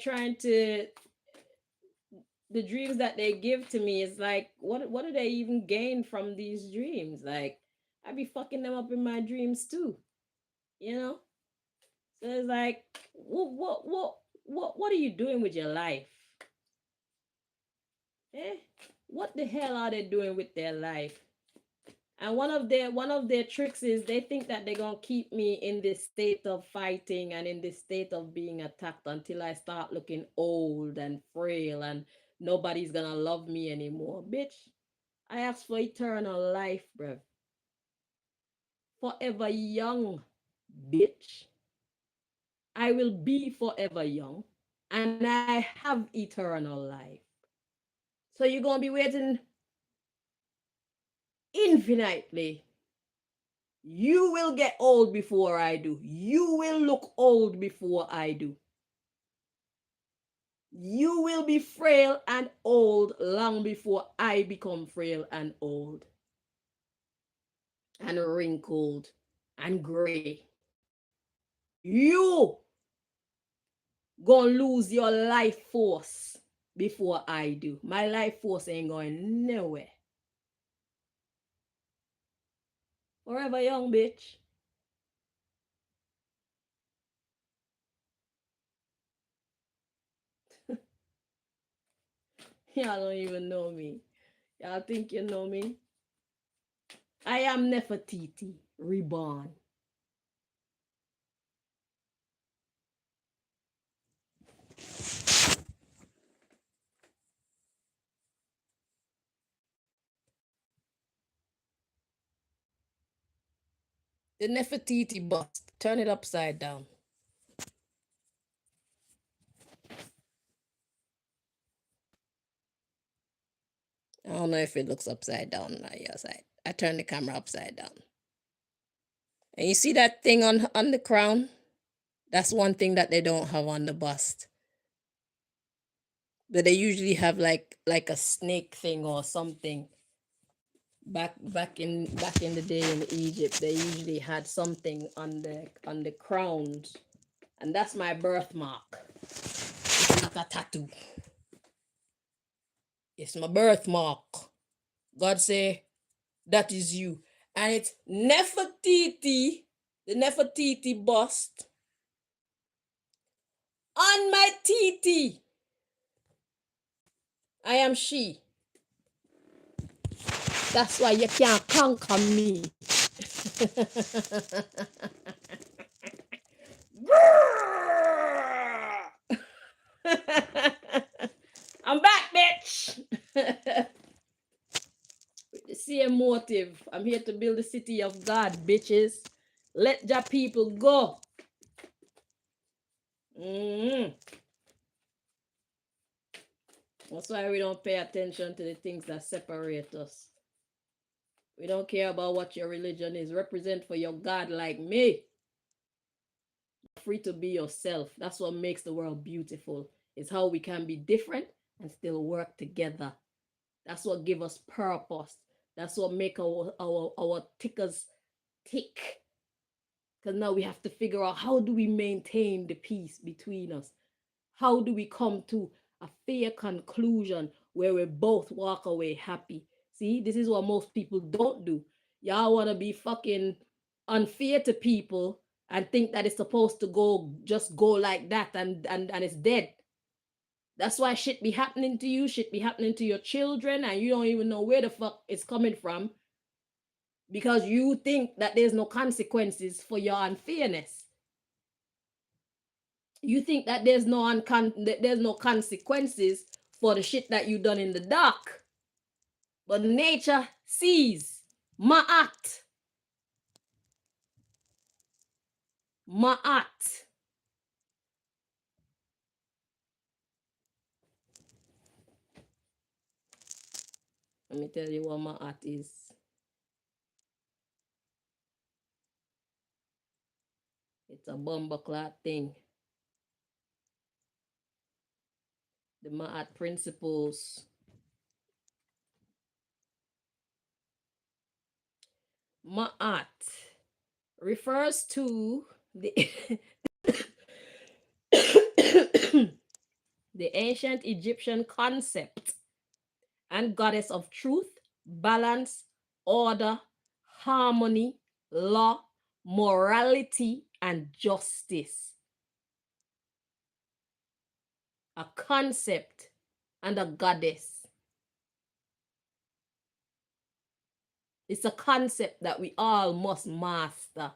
give to me is like, what do they even gain from these dreams? Like, I be fucking them up in my dreams too, you know. So it's like, what are you doing with your life? Eh? What the hell are they doing with their life? And one of their tricks is they think that they're gonna keep me in this state of fighting and in this state of being attacked until I start looking old and frail and nobody's gonna love me anymore. Bitch, I asked for eternal life, bruv. Forever young, bitch. I will be forever young and I have eternal life. So you're gonna be waiting infinitely. You will get old before I do. You will look old before I do. You will be frail and old long before I become frail and old and wrinkled and gray. You gonna lose your life force before I do. My life force ain't going nowhere. Forever young, bitch. Y'all don't even know me. Y'all think you know me? I am Nefertiti, reborn. The Nefertiti bust. Turn it upside down. I don't know if it looks upside down on your side. I turned the camera upside down. And you see that thing on the crown? That's one thing that they don't have on the bust. But they usually have like a snake thing or something. Back in the day in Egypt, they usually had something on the crowns. And that's my birthmark. It's not a tattoo. It's my birthmark. God say, that is you. And it's Nefertiti, the Nefertiti bust on my TT. I am she. That's why you can't conquer me. I'm back, bitch. With the same motive. I'm here to build the city of God, bitches. Let your people go. That's why we don't pay attention to the things that separate us. We don't care about what your religion is. Represent for your God like me. You're free to be yourself. That's what makes the world beautiful. It's how we can be different and still work together. That's what gives us purpose. That's what make our tickers tick. Because now we have to figure out, how do we maintain the peace between us? How do we come to a fair conclusion where we both walk away happy? See, this is what most people don't do. Y'all want to be fucking unfair to people and think that it's supposed to go like that, and it's dead. That's why shit be happening to you, shit be happening to your children, and you don't even know where the fuck it's coming from, because you think that there's no consequences for your unfairness. You think that there's no consequences for the shit that you done in the dark. But nature sees. Ma'at. Ma'at. Let me tell you what ma'at is. It's a bumbleclot thing. The ma'at principles. Ma'at refers to the the ancient Egyptian concept and goddess of truth, balance, order, harmony, law, morality, and justice. A concept and a goddess. It's a concept that we all must master.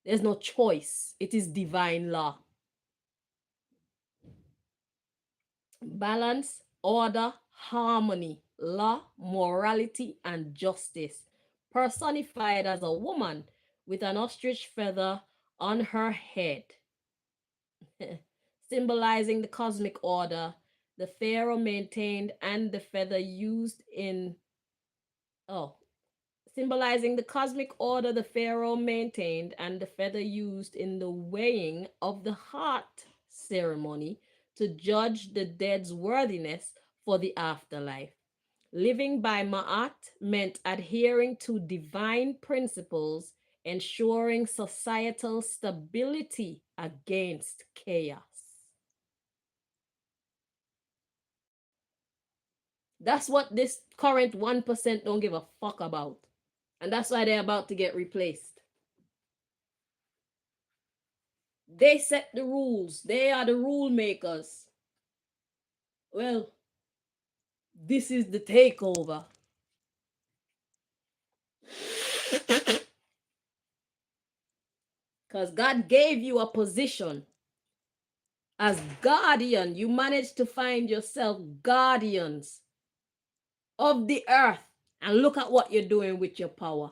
There's no choice. It is divine law. Balance, order, harmony, law, morality, and justice, personified as a woman with an ostrich feather on her head, symbolizing the cosmic order, the pharaoh maintained, and the feather used in, symbolizing the cosmic order the pharaoh maintained and the feather used in the weighing of the heart ceremony to judge the dead's worthiness for the afterlife. Living by Ma'at meant adhering to divine principles, ensuring societal stability against chaos. That's what this current 1% don't give a fuck about. And that's why they're about to get replaced. They set the rules. They are the rule makers. Well, this is the takeover. Because God gave you a position. As guardian, you managed to find yourself guardians of the earth. And look at what you're doing with your power.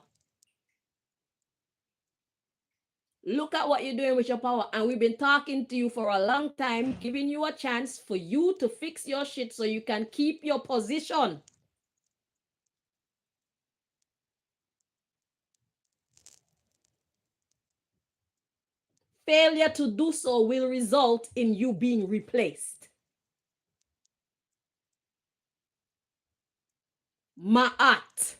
Look at what you're doing with your power. And we've been talking to you for a long time, giving you a chance for you to fix your shit so you can keep your position. Failure to do so will result in you being replaced. Ma'at.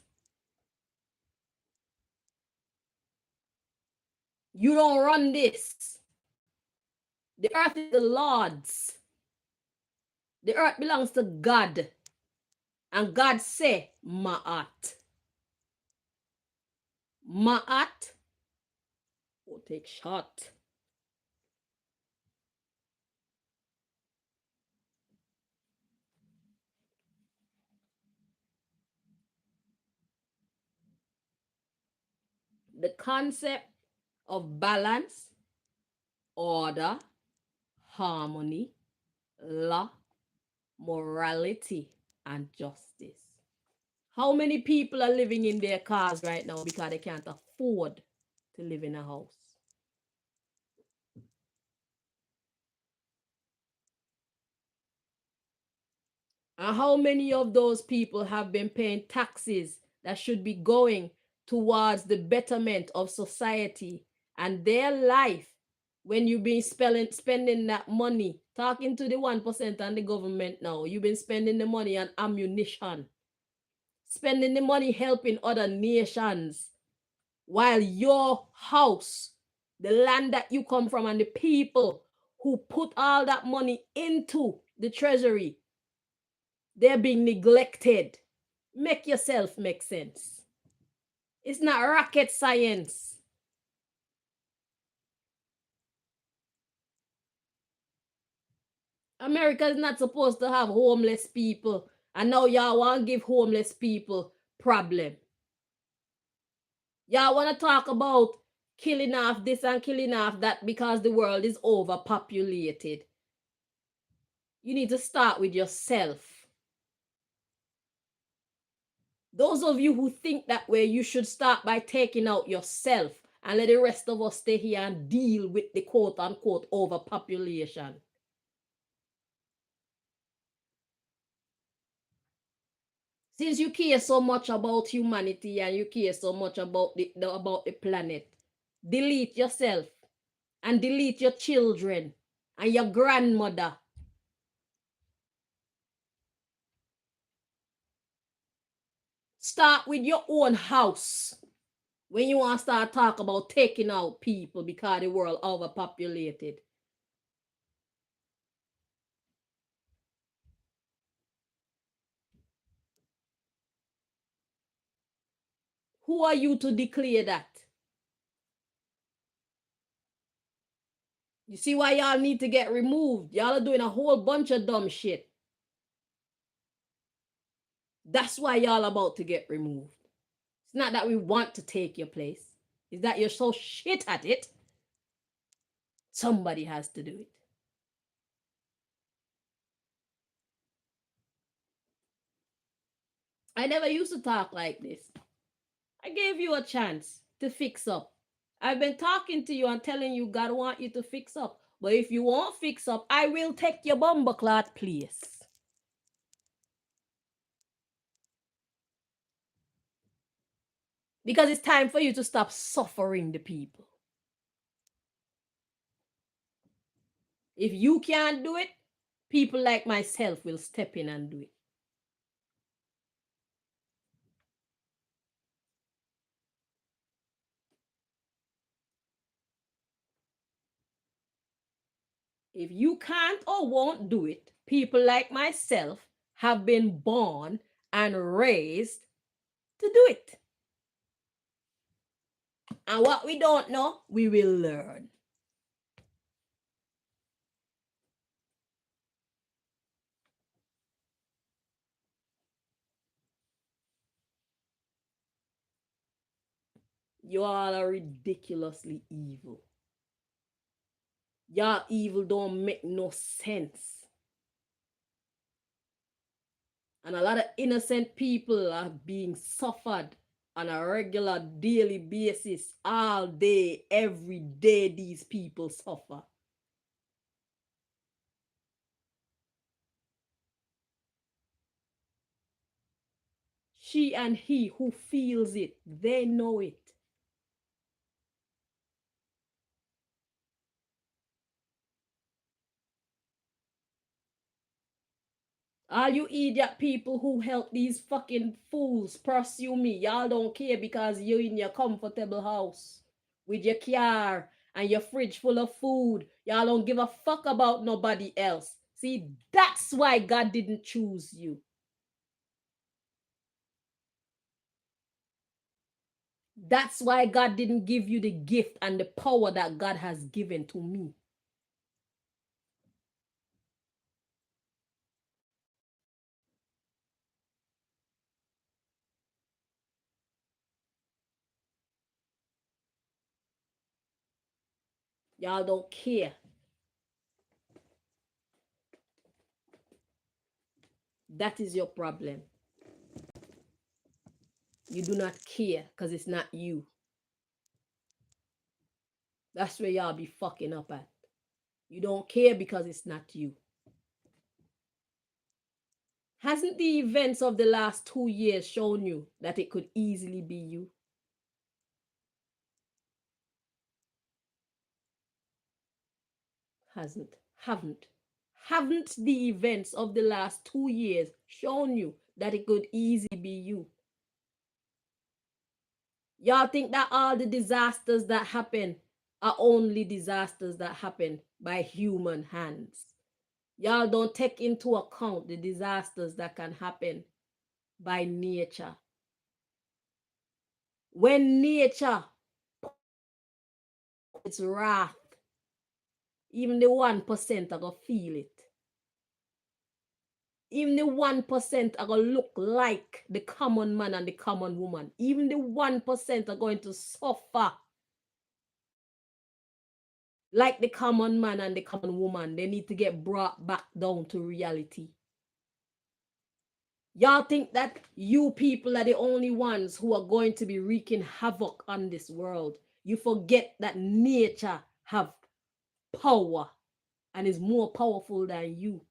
You don't run this. The earth is the Lord's. The earth belongs to God. And God say, Ma'at. Ma'at. Oh, take shot. The concept of balance, order, harmony, law, morality, and justice. How many people are living in their cars right now because they can't afford to live in a house? And how many of those people have been paying taxes that should be going towards the betterment of society and their life when you've been spending that money, talking to the 1% and the government now, you've been spending the money on ammunition, spending the money helping other nations, while your house, the land that you come from, and the people who put all that money into the treasury, they're being neglected. Make yourself make sense. It's not rocket science. America is not supposed to have homeless people, and now y'all want to give homeless people problem. Y'all want to talk about killing off this and killing off that because the world is overpopulated. You need to start with yourself. Those of you who think that way, you should start by taking out yourself and let the rest of us stay here and deal with the quote unquote overpopulation. Since you care so much about humanity and you care so much about the planet, delete yourself and delete your children and your grandmother. Start with your own house when you want to start talk about taking out people because the world overpopulated. Who are you to declare that? You see why y'all need to get removed? Y'all are doing a whole bunch of dumb shit. That's why y'all about to get removed. It's not that we want to take your place. It's that you're so shit at it. Somebody has to do it. I never used to talk like this. I gave you a chance to fix up. I've been talking to you and telling you God want you to fix up. But if you won't fix up, I will take your bumper clot place. Because it's time for you to stop suffering the people. If you can't do it, people like myself will step in and do it. If you can't or won't do it, people like myself have been born and raised to do it. And what we don't know, we will learn. You all are ridiculously evil. Your evil don't make no sense. And a lot of innocent people are being suffered on a regular daily basis. All day, every day, these people suffer. She and he who feels it, they know it. All you idiot people who help these fucking fools pursue me, y'all don't care because you're in your comfortable house with your car and your fridge full of food. Y'all don't give a fuck about nobody else. See, that's why God didn't choose you. That's why God didn't give you the gift and the power that God has given to me. Y'all don't care. That is your problem. You do not care because it's not you. That's where y'all be fucking up at. You don't care because it's not you. Hasn't the events of the last 2 years shown you that it could easily be you? Hasn't. Haven't the events of the last 2 years shown you that it could easily be you? Y'all think that all the disasters that happen are only disasters that happen by human hands. Y'all don't take into account the disasters that can happen by nature. When nature its wrath, even the 1% are gonna feel it. Even the 1% are gonna look like the common man and the common woman. Even the 1% are going to suffer like the common man and the common woman. They need to get brought back down to reality. Y'all think that you people are the only ones who are going to be wreaking havoc on this world. You forget that nature have power and is more powerful than you.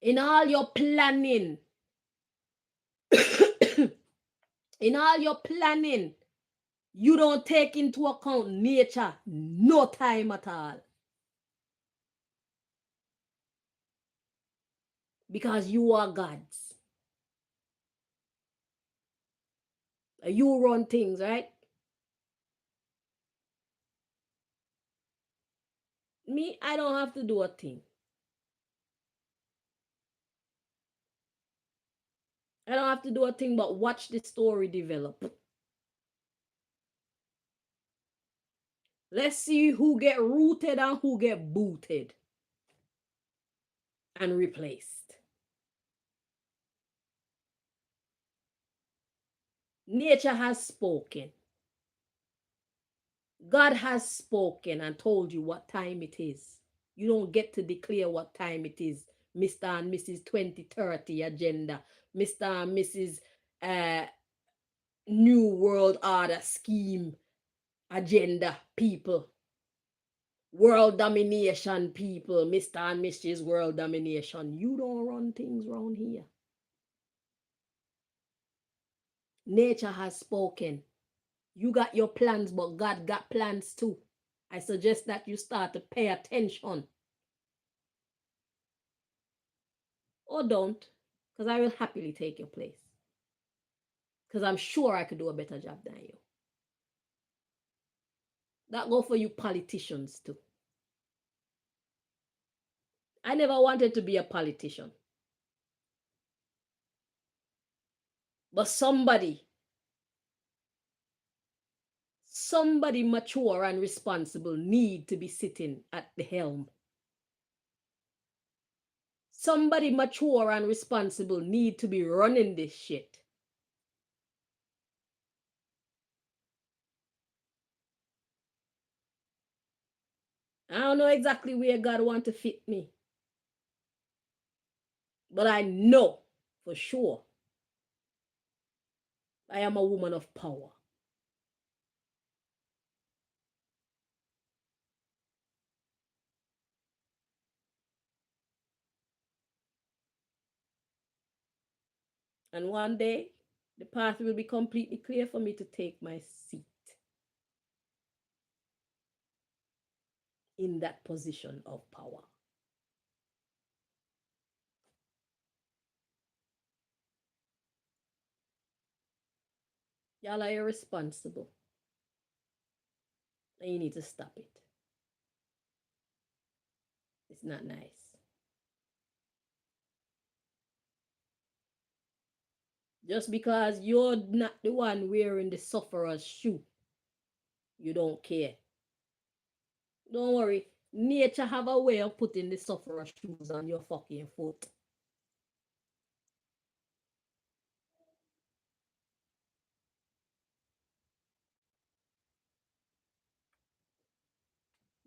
In all your planning, in all your planning, you don't take into account nature no time at all. Because you are gods. You run things, right? Me, I don't have to do a thing. I don't have to do a thing but watch the story develop. Let's see who get rooted and who get booted and replaced. Nature has spoken. God has spoken and told you what time it is. You don't get to declare what time it is. Mr. and Mrs. 2030 agenda. Mr. and Mrs. New World Order scheme agenda people. World domination people. Mr. and Mrs. World domination. You don't run things around here. Nature has spoken. You got your plans, but God got plans too. I suggest that you start to pay attention. Or don't, because I will happily take your place. Because I'm sure I could do a better job than you. That go for you politicians too. I never wanted to be a politician. But somebody mature and responsible need to be sitting at the helm. Somebody mature and responsible need to be running this shit. I don't know exactly where God want to fit me. But I know for sure I am a woman of power. And one day, the path will be completely clear for me to take my seat in that position of power. Y'all are irresponsible. And you need to stop it. It's not nice. Just because you're not the one wearing the sufferer's shoe, you don't care. Don't worry. Nature have a way of putting the sufferer's shoes on your fucking foot.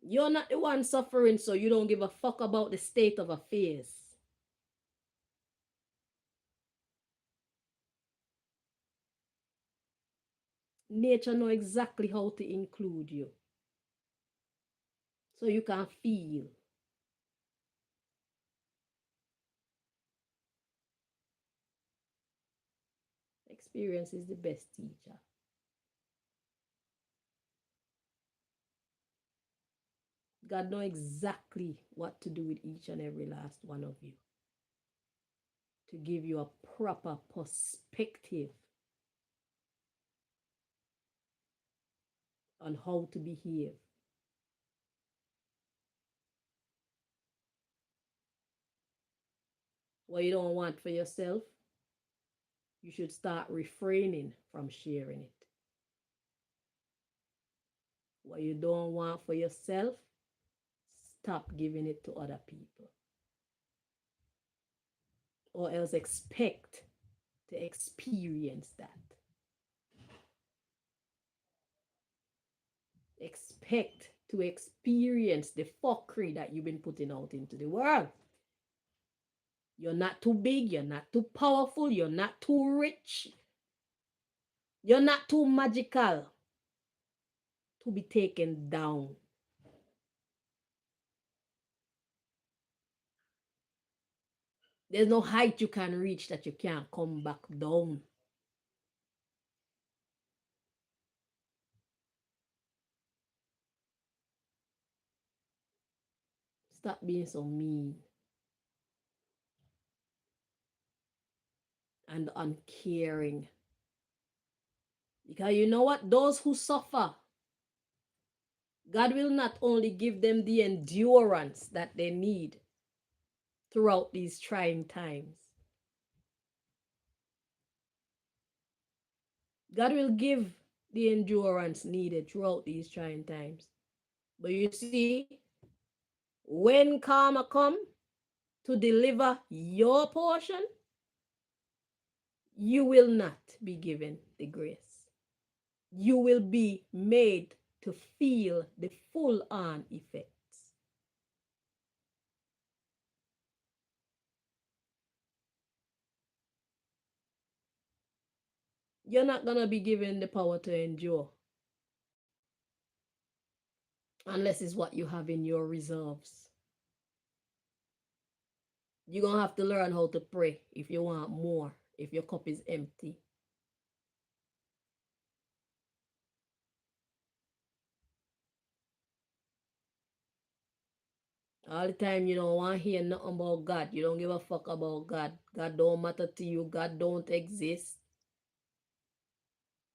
You're not the one suffering, so you don't give a fuck about the state of affairs. Nature know exactly how to include you. So you can feel. Experience is the best teacher. God know exactly what to do with each and every last one of you to give you a proper perspective on how to behave. What you don't want for yourself, you should start refraining from sharing it. What you don't want for yourself, stop giving it to other people. Or else expect to experience that. Expect to experience the fuckery that you've been putting out into the world. You're not too big, you're not too powerful, you're not too rich, you're not too magical to be taken down. There's no height you can reach that you can't come back down. Stop being so mean and uncaring. Because you know what? Those who suffer, God will not only give them the endurance that they need throughout these trying times. God will give the endurance needed throughout these trying times. But you see, when karma come to deliver your portion, you will not be given the grace. You will be made to feel the full on effects. You're not going to be given the power to endure unless it's what you have in your reserves. You're going to have to learn how to pray if you want more, if your cup is empty. All the time you don't want to hear nothing about God. You don't give a fuck about God. God don't matter to you. God don't exist.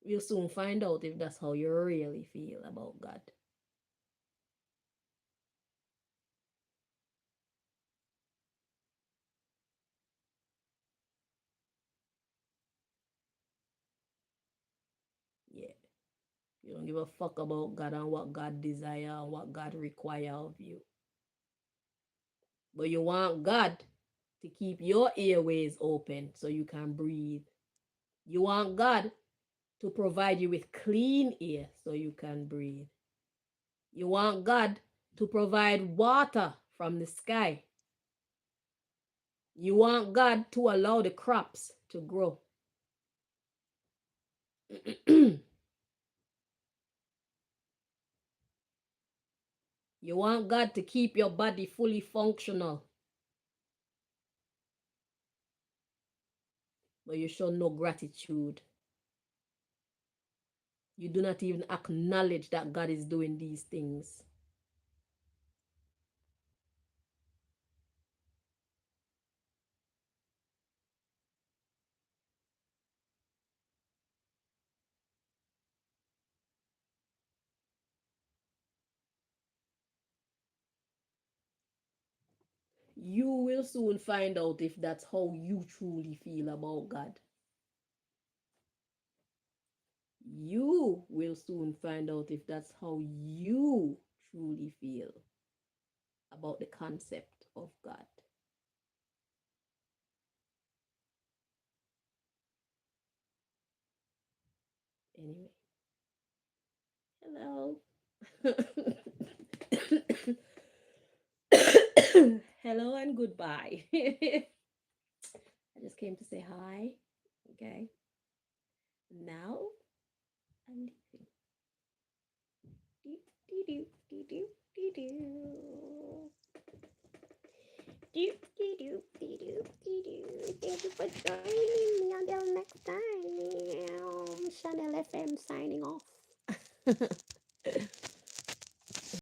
You'll soon find out if that's how you really feel about God. Yeah. You don't give a fuck about God and what God desire and what God require of you. But you want God to keep your airways open so you can breathe. You want God to provide you with clean air so you can breathe. You want God to provide water from the sky. You want God to allow the crops to grow. You want God to keep your body fully functional. But you show no gratitude. You do not even acknowledge that God is doing these things. You will soon find out if that's how you truly feel about God. You will soon find out if that's how you truly feel about the concept of God. Anyway, hello. Hello and goodbye. I just came to say hi. Okay. Now I'm leaving. Do, do, do, do, do, do, do. Do, do, do, do, do, do, do. Thank you for joining me. Until next time. Chanel FM signing off.